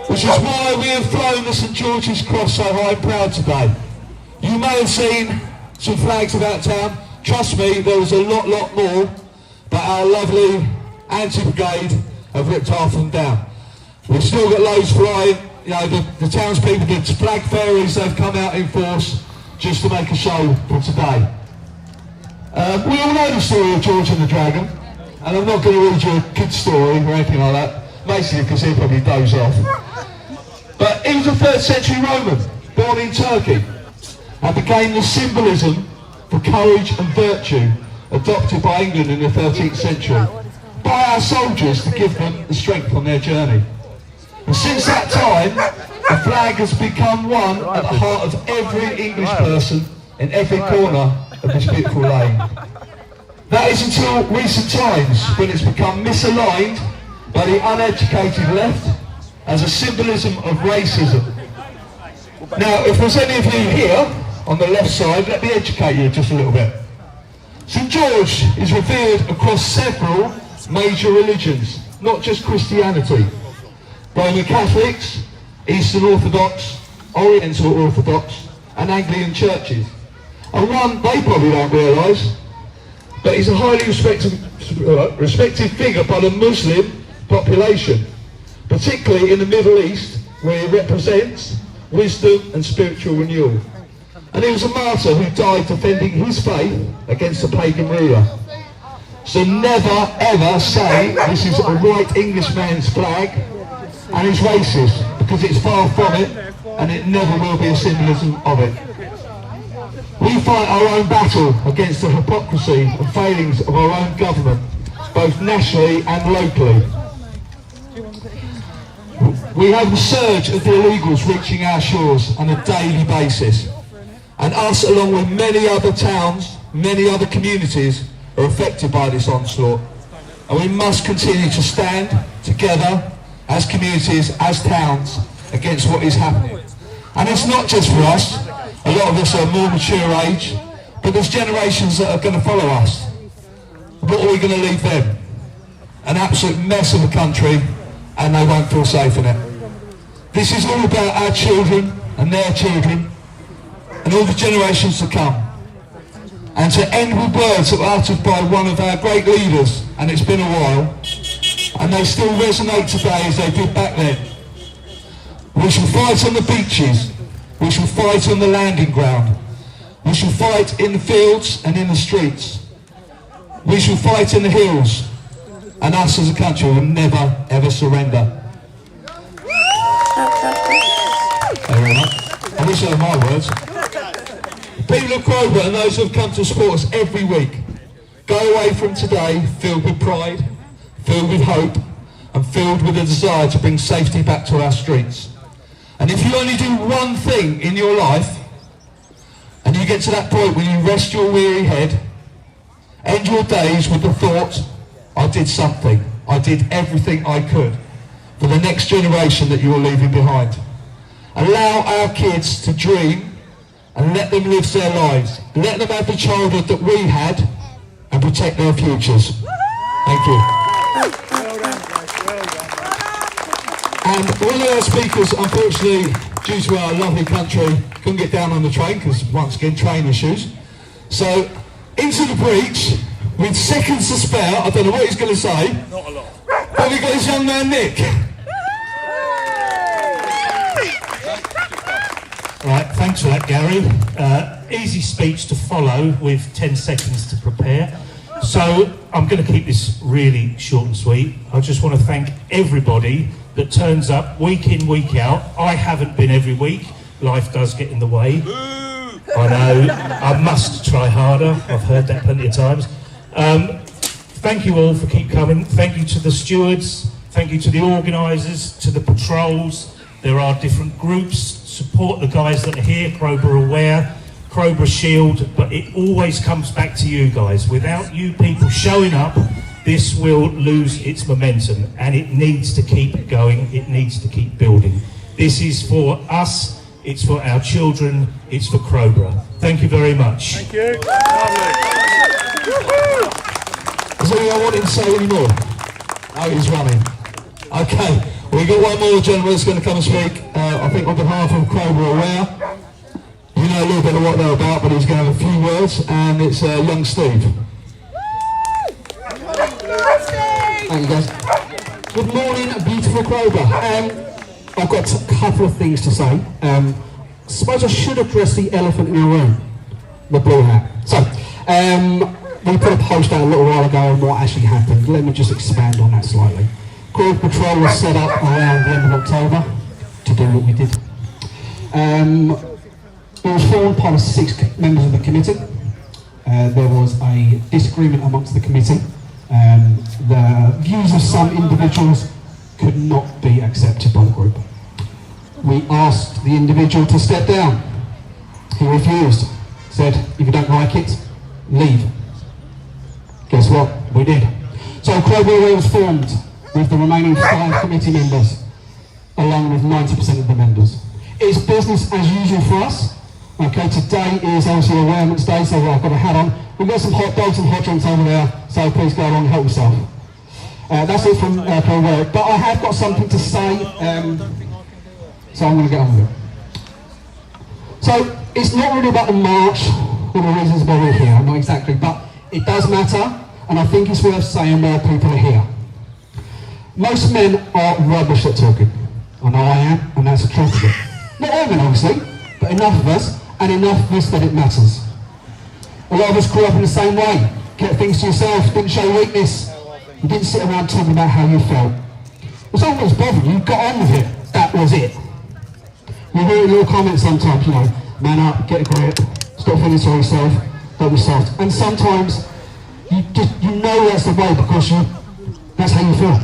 which is why we have flown the St. George's Cross so high and proud today. You may have seen some flags about town. Trust me, there was a lot more, but our lovely anti-brigade have ripped half of them down. We've still got loads flying. You know, the townspeople, the flag fairies, they've come out in force just to make a show for today. We all know the story of George and the Dragon, and I'm not going to read you a kid's story or anything like that, basically because he'll probably doze off. But he was a 3rd century Roman, born in Turkey, and became the symbolism for courage and virtue adopted by England in the 13th century by our soldiers to give them the strength on their journey. And since that time, the flag has become one at the heart of every English person in every corner of this beautiful lane. That is until recent times when it's become misaligned by the uneducated left as a symbolism of racism. Now, if there's any of you here on the left side, let me educate you just a little bit. St. George is revered across several major religions, not just Christianity. Roman Catholics, Eastern Orthodox, Oriental Orthodox and Anglican churches. And one they probably don't realise, but he's a highly respected figure by the Muslim population, particularly in the Middle East, where he represents wisdom and spiritual renewal. And he was a martyr who died defending his faith against a pagan ruler. So never ever say this is a white Englishman's flag and it's racist, because it's far from it and it never will be a symbolism of it. We fight our own battle against the hypocrisy and failings of our own government, both nationally and locally. We have the surge of the illegals reaching our shores on a daily basis, and us, along with many other towns, many other communities, are affected by this onslaught. And we must continue to stand together as communities, as towns, against what is happening. And it's not just for us. A lot of us are more mature age, but there's generations that are going to follow us. What are we going to leave them? An absolute mess of a country, and they won't feel safe in it. This is all about our children and their children and all the generations to come. And to end with words that were uttered by one of our great leaders, and it's been a while, and they still resonate today as they did back then. We shall fight on the beaches, we shall fight on the landing ground, we shall fight in the fields and in the streets, we shall fight in the hills, and us as a country will never ever surrender. I wish they were my words. The people of Crowborough and those who have come to support us every week go away from today filled with pride, filled with hope, and filled with a desire to bring safety back to our streets. And if you only do one thing in your life, and you get to that point when you rest your weary head, end your days with the thought, I did something, I did everything I could for the next generation that you are leaving behind. Allow our kids to dream and let them live their lives. Let them have the childhood that we had and protect their futures. Thank you. And one of our speakers, unfortunately, due to our lovely country, couldn't get down on the train because, once again, train issues. So, into the breach, with seconds to spare, I don't know what he's going to say. Not a lot. But we've got his young man, Nick. Right, thanks for that, Gary. Easy speech to follow with 10 seconds to prepare. So I'm going to keep this really short and sweet. I just want to thank everybody that turns up week in, week out. I haven't been every week. Life does get in the way. I know. I must try harder. I've heard that plenty of times. Thank you all for keep coming. Thank you to the stewards. Thank you to the organisers, to the patrols. There are different groups. Support the guys that are here, Crowborough Aware, Crowborough Shield, but it always comes back to you guys. Without you people showing up, this will lose its momentum, and it needs to keep going, it needs to keep building. This is for us, it's for our children, it's for Crowborough. Thank you very much. Thank you. Is there anyone wanting to say any more? Oh, he's running. Okay, we've got one more gentleman that's going to come and speak, I think on behalf of Crowborough Aware. You know a little bit of what they're about, but he's going to have a few words, and it's young Steve. Thank you, guys. Good morning, beautiful Crowborough. I've got a couple of things to say. Suppose I should address the elephant in the room, the blue hat. So, we put a post out a little while ago on what actually happened. Let me just expand on that slightly. Crowborough Patrol was set up around the end of October to do what we did. It was formed part of 6 members of the committee. There was a disagreement amongst the committee. The views of some individuals could not be accepted by the group. We asked the individual to step down. He refused. Said, if you don't like it, leave. Guess what? We did. So Crowborough was formed with the remaining 5 committee members, along with 90% of the members. It's business as usual for us. Okay, today is obviously Awareness Day, so I've got a hat on. We've got some hot dogs and hot drinks over there, so please go along and help yourself. That's it from work. But I have got something to say, so I'm going to get on with it. So, it's not really about the march or the reasons why we're here, not exactly, but it does matter, and I think it's worth saying why people are here. Most men are rubbish at talking. I know I am, and that's a truth of it. Not all men, obviously, but enough of us, and enough of us that it matters. A lot of us grew up in the same way. Kept things to yourself, didn't show weakness. You didn't sit around talking about how you felt. If someone was bothering you, got on with it. That was it. We hear in your comments sometimes, you know, man up, get a grip, stop feeling sorry yourself, don't be soft. And sometimes you know that's the way because that's how you feel.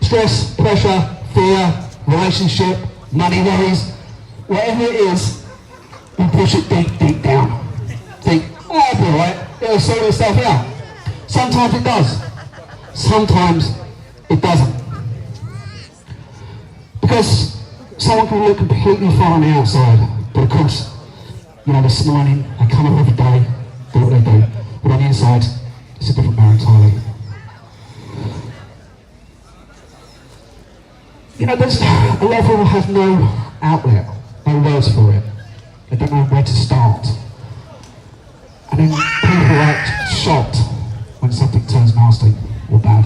Stress, pressure, fear, relationship, money worries, whatever it is, you push it deep down. Think, oh, I'll be alright, it'll sort itself out. Sometimes it does. Sometimes it doesn't. Because someone can look completely fine on the outside, but of course, they're smiling, they come up every day, do what they do, but on the inside, it's a different matter entirely. There's a lot of people have no outlet, no words for it. They don't know where to start. And then people act shocked when something turns nasty or bad.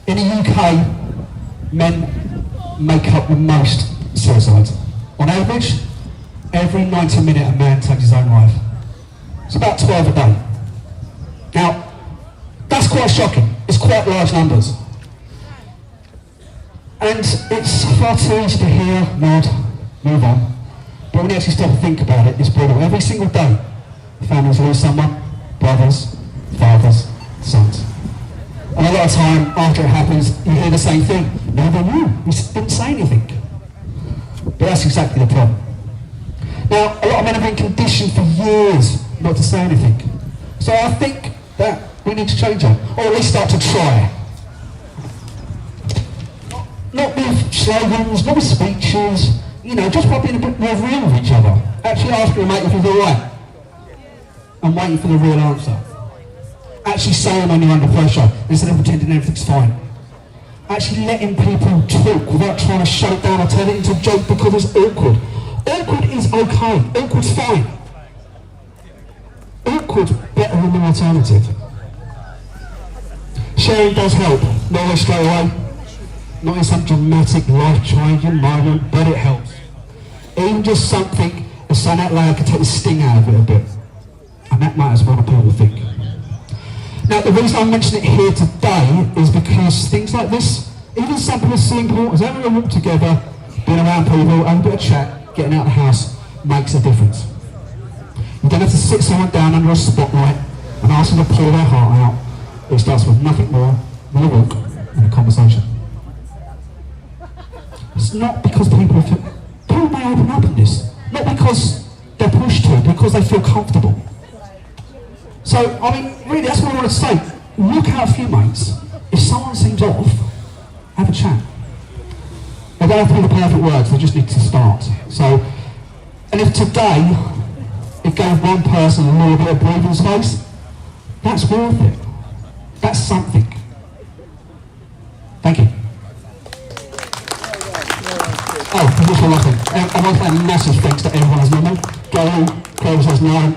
In the UK, men make up the most suicides. On average, every 90 minutes a man takes his own life. It's about 12 a day. Now, that's quite shocking. It's quite large numbers. And it's far too easy to hear, nod, move on. But when you actually stop to think about it, it's brutal. Every single day, families lose someone, brothers, fathers, sons. And a lot of time after it happens, you hear the same thing. Nobody knew, we didn't say anything. But that's exactly the problem. Now, a lot of men have been conditioned for years not to say anything. So I think that we need to change that, or at least start to try. Not with slogans, not with speeches, just by being a bit more real with each other. Actually asking a mate if he's alright. And waiting for the real answer. Actually saying when you're under pressure, instead of pretending everything's fine. Actually letting people talk without trying to shut it down or turn it into a joke because it's awkward. Awkward is okay, awkward's fine. Awkward's better than the alternative. Sharing does help, not always straight away. Not in some dramatic, life-changing moment, but it helps. Even just something that's said out loud can take the sting out of it a bit. And that matters more than people think. Now, the reason I mention it here today is because things like this, even something as simple as having a walk together, being around people, having a bit of chat, getting out of the house, makes a difference. You don't have to sit someone down under a spotlight and ask them to pour their heart out. It starts with nothing more than a walk and a conversation. It's not because people may open up in this. Not because they're pushed to, because they feel comfortable. So, really, that's what I want to say. Look out for your mates. If someone seems off, have a chat. They don't have to be the perfect words, they just need to start. So, and if today, it gave one person a little bit of breathing space, that's worth it. That's something. Thank you. Oh, just one last thing. I want to say a massive thanks to everyone who's known me. Gary, Crowborough says 9.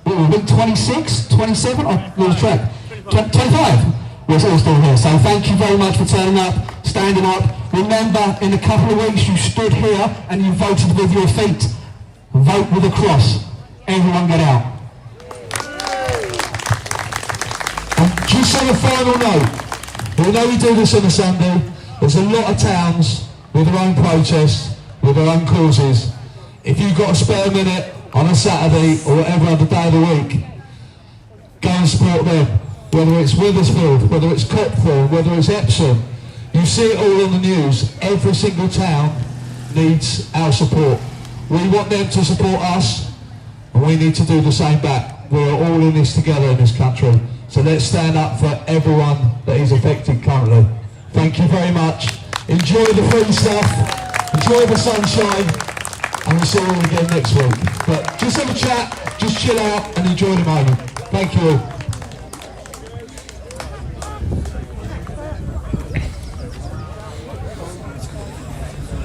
What were we, 26? 27? I lost track. 25? We're still here. So thank you very much for turning up, standing up. Remember, in a couple of weeks you stood here and you voted with your feet. Vote with a cross. Everyone get out. And just on a final note, we know we do this on a Sunday. There's a lot of towns with their own protests, with their own causes. If you've got a spare minute on a Saturday or whatever other day of the week, go and support them. Whether it's Withersfield, whether it's Copthorne, whether it's Epsom. You see it all on the news. Every single town needs our support. We want them to support us, and we need to do the same back. We're all in this together in this country. So let's stand up for everyone that is affected currently. Thank you very much. Enjoy the free stuff, enjoy the sunshine, and we'll see you all again next week. But just have a chat, just chill out and enjoy the moment. Thank you all.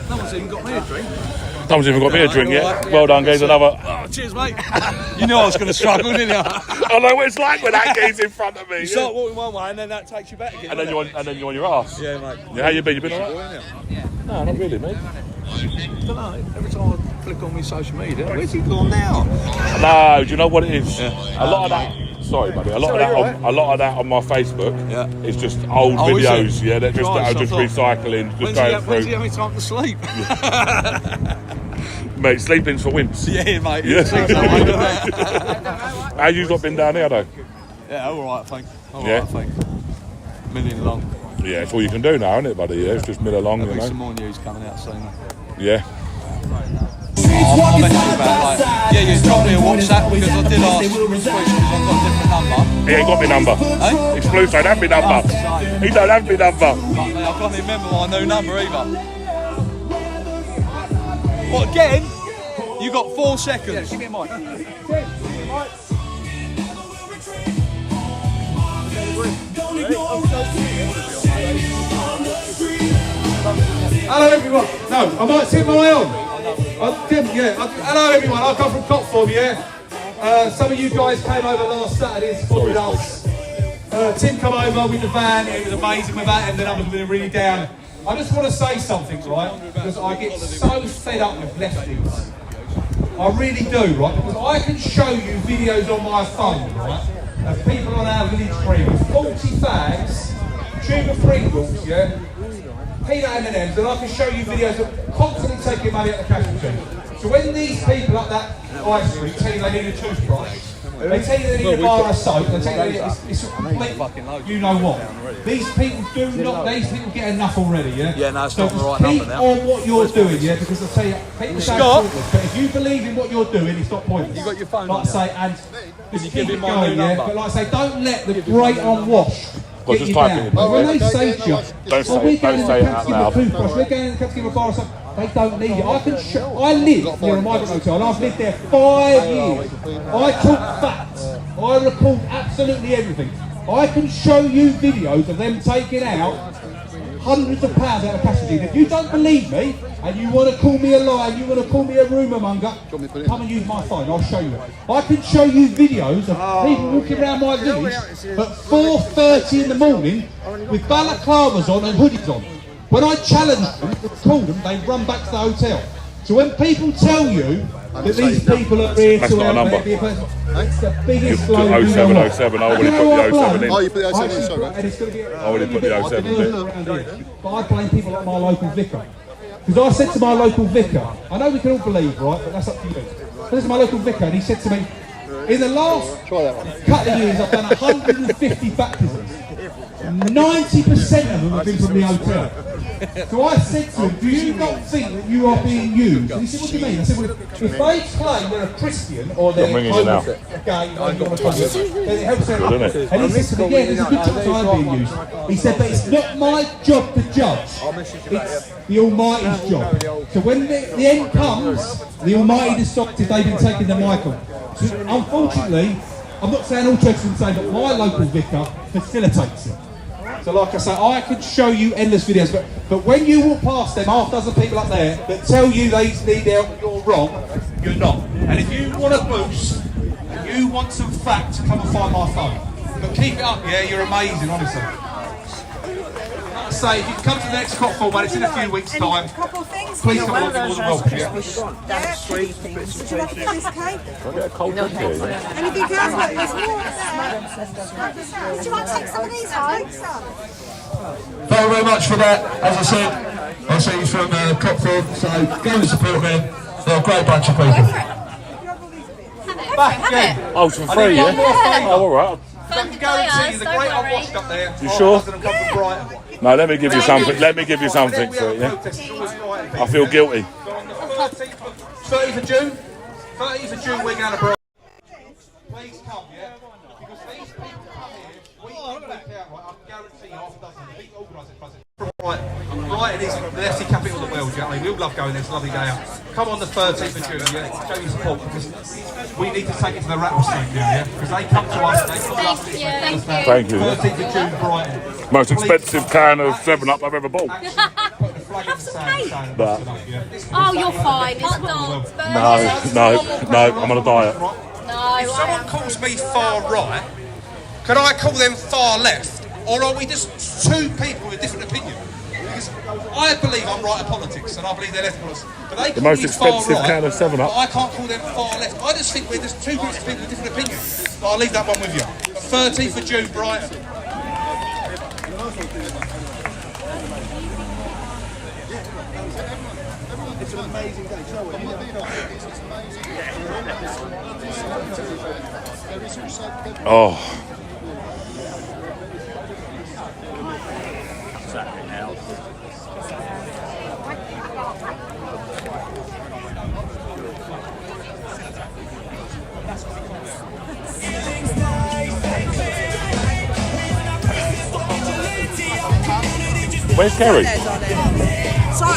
No one's even got me a drink. No one's even got me a drink yet. Well done, guys. Another. Oh, cheers, mate. You knew I was going to struggle, didn't you? I know what it's like when that guy's in front of me. You start walking one way and then that takes you back again. And then you're on your ass. Yeah, mate. Yeah, how you been? You been alright? No, not really, mate. I don't know. Every time I click on my social media, where's he gone now? No, do you know what it is? Yeah. A lot of that sorry, buddy. A lot of that on my Facebook is just old videos. Yeah, that are just recycling, just going through. When's he having time to sleep? Mate, sleeping's for wimps. Yeah, mate. Yeah. How you got been down here though? Yeah, all right, thanks. All Yeah. right, thanks. Milling along. Yeah, it's all you can do now, isn't it, buddy? Yeah, it's just mill along, There'll you be know. some more news coming out soon. Yeah. I'll message you about like, yeah, you drop me a WhatsApp because I did ask Exclusive, I've got a different number. He ain't got my number. Eh? Exclusive don't have my number. He don't have my number. Mate, I can't remember my new number either. What, again? You got 4 seconds. Yeah, give me a mic. Hello everyone. No, I might sit my own. Hello everyone. I come from Cotswold, yeah. Some of you guys came over last Saturday and supported us. Tim come over with the van. It was amazing with that, and then I was really down. I just want to say something, right? Because I get so fed up with lefties. I really do, right? Because I can show you videos on my phone, right, of people on our village tree with 40 fags, tube of Pringles, yeah, peanut M&Ms, and I can show you videos of constantly taking money out the cash machine. So when these people up that high street tell you they need a toothbrush, they tell you they need a bar of soap, they tell you it's a complete, you know what. These people these people get enough already, yeah? Yeah, no, it's so not the right number now. keep on what you're doing, yeah, because I tell you, people say pointless, but if you believe in what you're doing, it's not pointless. You got your phone like on I say, and just you keep give it him my going, new yeah? number? But like I say, don't let the great unwashed get just you type down. it in. But when they say to you, Don't say it out loud. we're going to give a bar or something, they don't need it. I live near a migrant hotel and I've lived there 5 years. I talk facts. I record absolutely everything. I can show you videos of them taking out hundreds of pounds out of cash machines. If you don't believe me and you want to call me a liar, you want to call me a rumour monger, come and use my phone, I'll show you it. I can show you videos of people walking around my village at 4:30 in the morning with balaclavas on and hoodies on. When I challenge them, call them, they run back to the hotel. So when people tell you that these people are here That's to not a help, number. it's the biggest You put load you know what. 0707, I already put the 07 in. Oh, you put the 07 in, sorry. And it's going to be I already put the 07 in. But I blame people like my local vicar. Because I said to my local vicar, I know we can all believe, right, but that's up to you. But this is my local vicar, and he said to me, in the last couple of years, I've done 150 baptisms. 90% of them have been from the hotel. So I said to him, do you not think that you are being used? And he said, what do you mean? I said, well, if they claim they're a Christian or they're gay, then it helps them. And he said to me, yeah, there's a good chance I'm being used. He said, but it's not my job to judge. It's the Almighty's job. So when the end comes, the Almighty decides if they've been taking the Michael. So unfortunately, I'm not saying all churches are the same, but my local vicar facilitates it. So like I say, I could show you endless videos, but when you walk past them, half dozen people up there that tell you they need help, you're wrong, you're not. And if you want a boost, and you want some facts, come and find my phone. But keep it up, yeah, you're amazing, honestly. Like I say, if you come to the next Cotswold one, it's in a few weeks' time. Please come along, you're more than welcome. Yeah. Three things. Would you like a piece of cake? Can I get a cold drink here? Yeah? Anything else? Like there's more. Would you like to take some of these home? Thank you very much for that. As I said, I'll see you from Cotswold, so go and support them. They're a great bunch of people. Oh, it's for free, yeah? Oh, all right. I can guarantee you the great unwashed up there. You sure? No, let me give you something. Let me give you something for it, yeah? I feel guilty. 30th of June, we're going to Brighton. Please come, yeah? Because these people come here, we can back out, right? I can guarantee half a dozen. The big organisers from Brighton. Brighton is the lefty capital of the world, yeah? I mean, we all love going there, it's a lovely day out. Come on the 13th of June, yeah? Show your support, because we need to take it to the rattlesnake now, yeah? Because they come to us, they come to us. Thank you. 13th of June, Brighton. Most expensive can of 7-Up I've ever bought. Have some cake. But Oh, you're fine. It's hot dogs. no, I'm on a diet. If someone calls me far right, can I call them far left? Or are we just two people with different opinions? Because I I believe I'm right at politics, and I believe they're left of politics. But they The call most me far expensive right, can of 7 Up. but I can't call them far left. I just think we're just two groups of people with different opinions. But I'll leave that one with you. 13th of June, Brighton. It's an amazing day. Oh. Where's Kerry? So,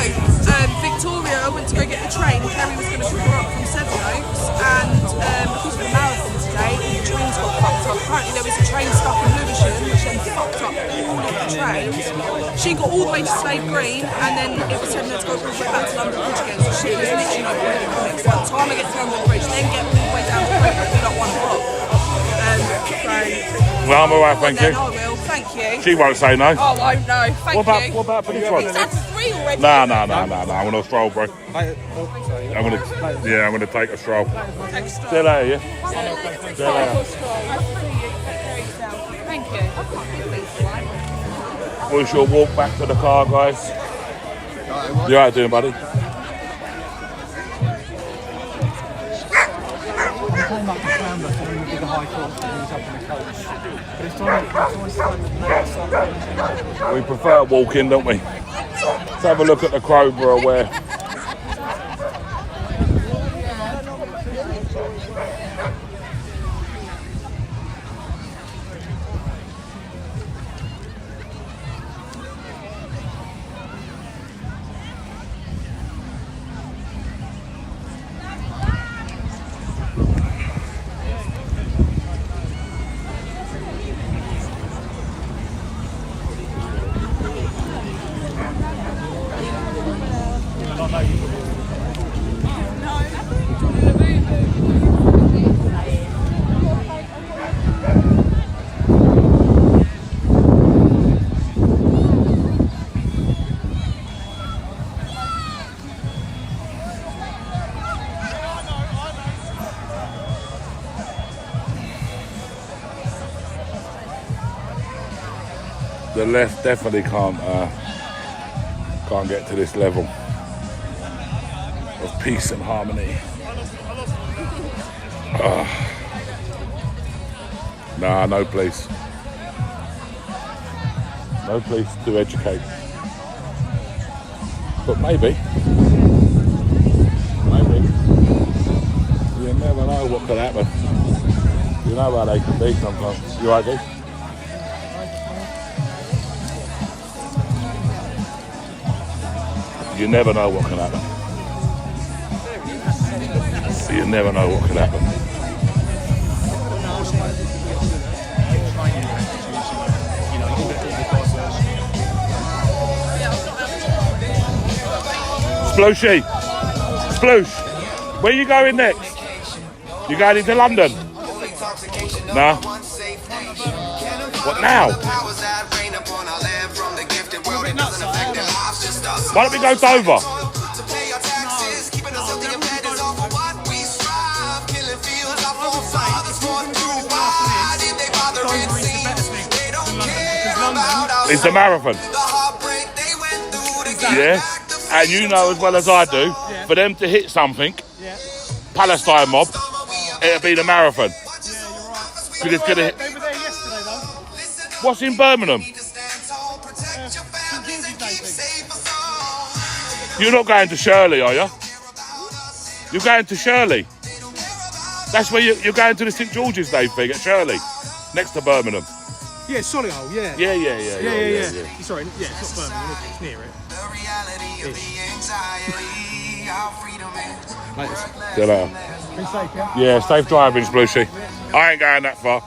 Victoria went to go get the train. Kerry was going to pick her up from Sevenoaks, and because of the marathon today, all the trains got fucked up. Apparently there was a train stuck in Lewisham, which then fucked up all of the trains. She got all the way to Slade Green, and then it was telling her to go all the way back to London Bridge again. So she was literally like, by the time I get to London Bridge, then get all the way down to Crowborough, it'll be like 1 o'clock. Well, I'm alright, thank you. I will, thank you. She won't say no. Oh, I won't know, thank you. What about for this one? He's had 3 already. No. I'm gonna stroll, bro. I'm gonna take a stroll. See you later, yeah? See you later. Thank you. We shall walk back to the car, guys. You alright doing, buddy? We prefer walking, don't we? Let's have a look at the Crowborough where the left definitely can't get to this level of peace and harmony. Nah, no place. No place to educate. But maybe. You never know what could happen. You know how they can be sometimes. You right, Dave? You never know what can happen. You never know what can happen. Splooshy! Sploosh! Where are you going next? You going into London? No? What now? Why don't we go Dover? It's a marathon. Yeah, and you know as well as I do, for them to hit something, Palestine mob, it'll be the marathon. Because it's gonna hit. They were there yesterday though. What's in Birmingham? You're not going to Shirley, are you? You're going to Shirley. That's where you're going to the St George's Day thing at Shirley, next to Birmingham. Yeah, Solihull, yeah. Yeah. Sorry, yeah, it's not Birmingham, it's near it. See you later. Be safe, yeah? Yeah, safe driving, Splooshy. I ain't going that far.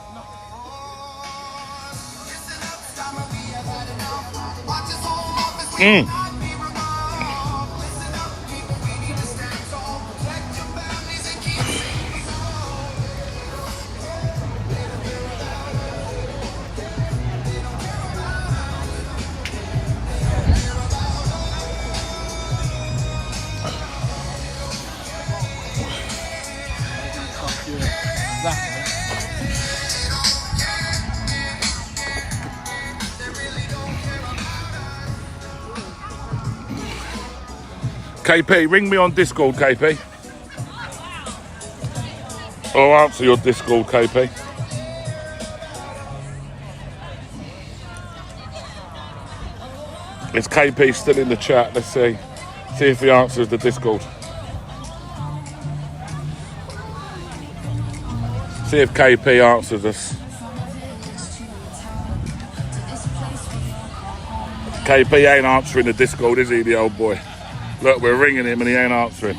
KP, ring me on Discord, KP. I'll answer your Discord, KP. Is KP still in the chat? Let's see. See if he answers the Discord. See if KP answers us. KP ain't answering the Discord, is he, the old boy? Look, we're ringing him and he ain't answering.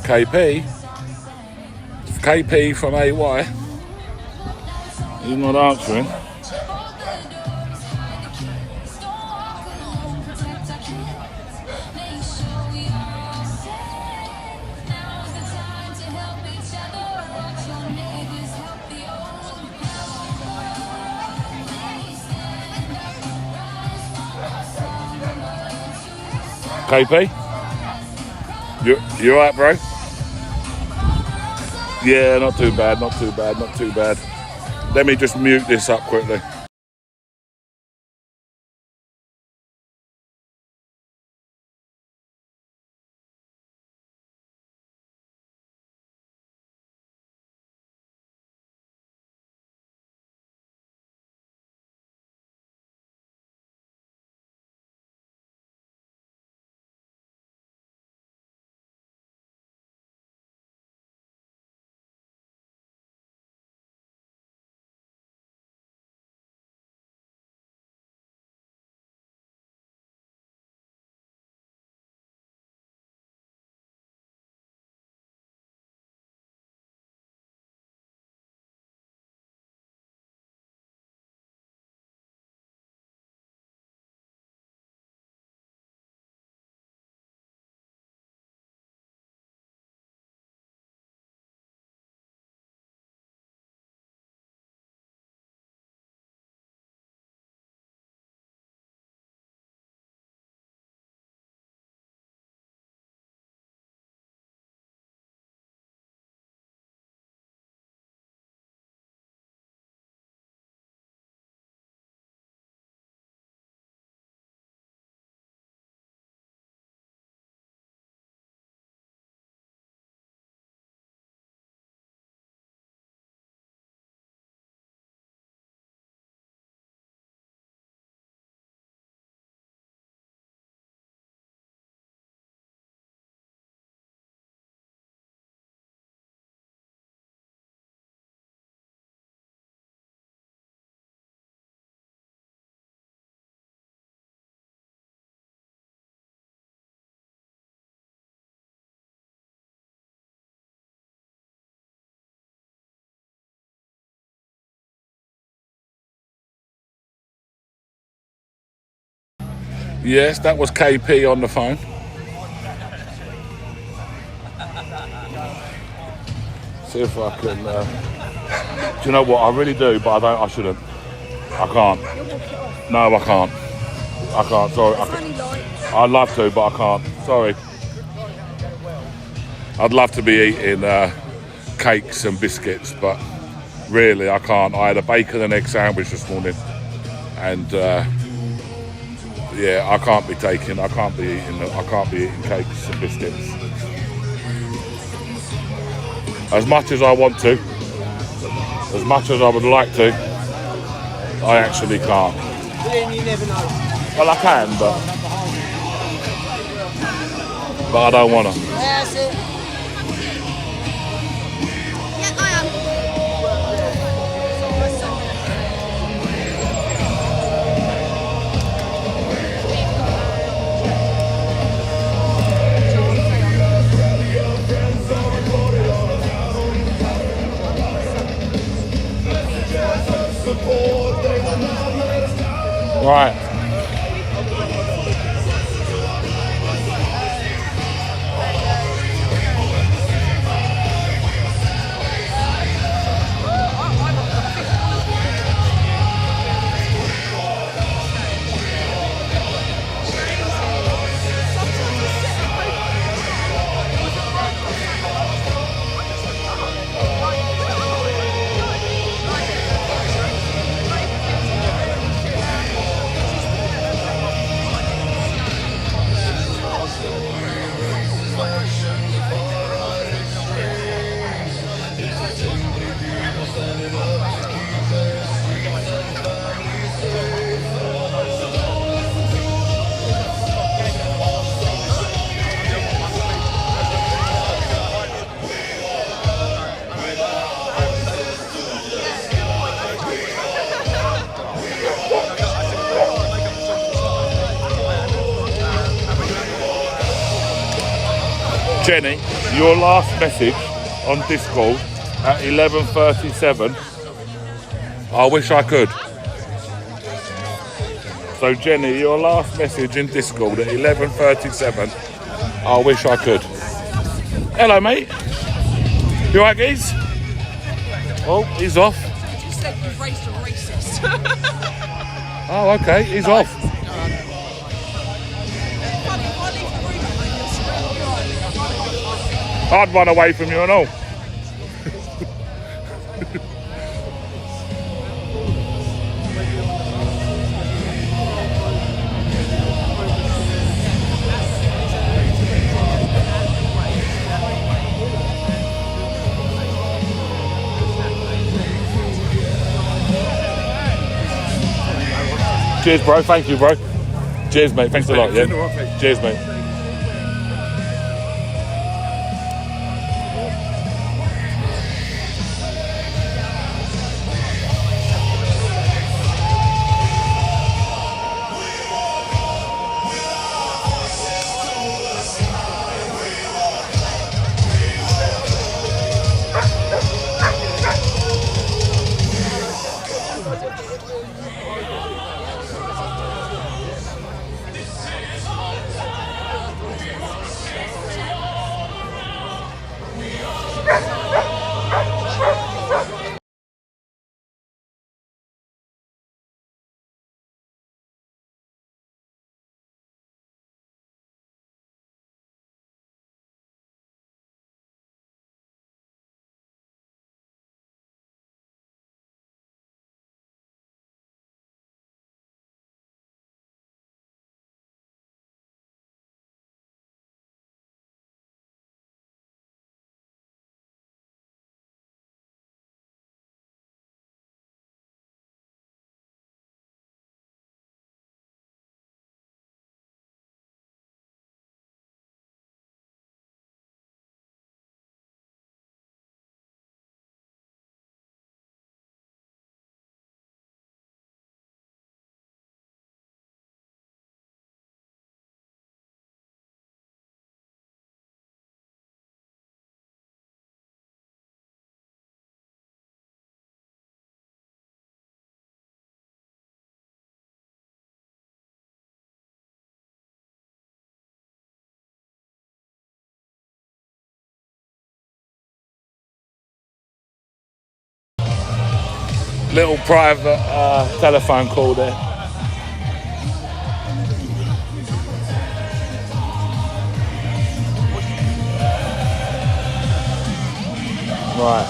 KP? KP from AY? He's not answering. KP? You alright, bro? Yeah, not too bad, not too bad, not too bad. Let me just mute this up quickly. Yes, that was KP on the phone. See if I can. Do you know what? I really do, but I shouldn't. I can't. No, I can't. I can't. Sorry. I'd love to, but I can't. Sorry. I'd love to be eating cakes and biscuits, but really I can't. I had a bacon and egg sandwich this morning, and yeah, I can't be eating cakes and biscuits. As much as I want to, as much as I would like to, I actually can't. You never know. Well, I can, but I don't want to. That's it. Right. Jenny, your last message on Discord at 11:37. I wish I could. So Jenny, your last message in Discord at 11:37. I wish I could. Hello, mate. You alright, geez? Oh, he's off. You said you've raised a racist. Oh, okay, he's off. I'd run away from you and all. Cheers, bro. Thank you, bro. Cheers, mate. Thanks a lot, yeah? Cheers, mate. Little private telephone call there. Right.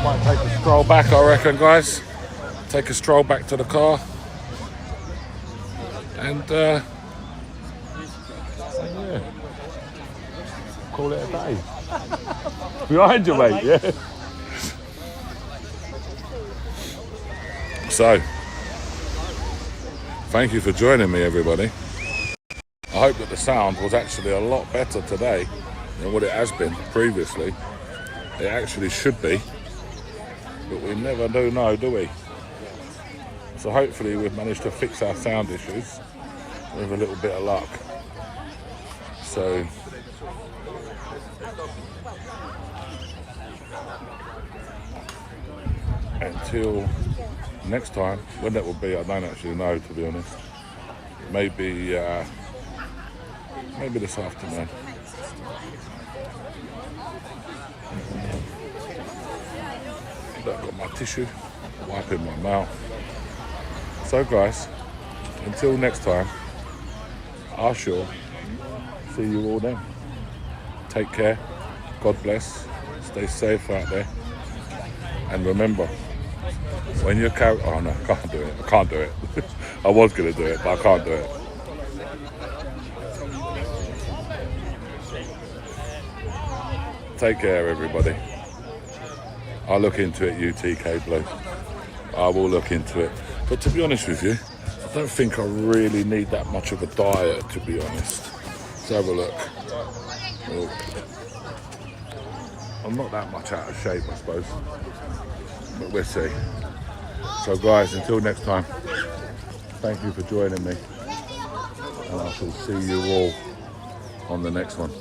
Might take a stroll back, I reckon, guys. Take a stroll back to the car. And yeah, call it a day. Behind you, mate, yeah. So, thank you for joining me, everybody. I hope that the sound was actually a lot better today than what it has been previously. It actually should be, but we never do know, do we? So hopefully we've managed to fix our sound issues with a little bit of luck. So until next time, when that will be, I don't actually know, to be honest. Maybe this afternoon. I've got my tissue, wiping my mouth. So guys, until next time, I shall see you all then. Take care, God bless, stay safe out there, and remember, when you're oh no, I can't do it, I was going to do it, but I can't do it. Take care, everybody. I'll look into it, UTK Blue. I will look into it. But to be honest with you, I don't think I really need that much of a diet, to be honest. Let's have a look. Oh. I'm not that much out of shape, I suppose, but we'll see. So guys, until next time, thank you for joining me, and I shall see you all on the next one.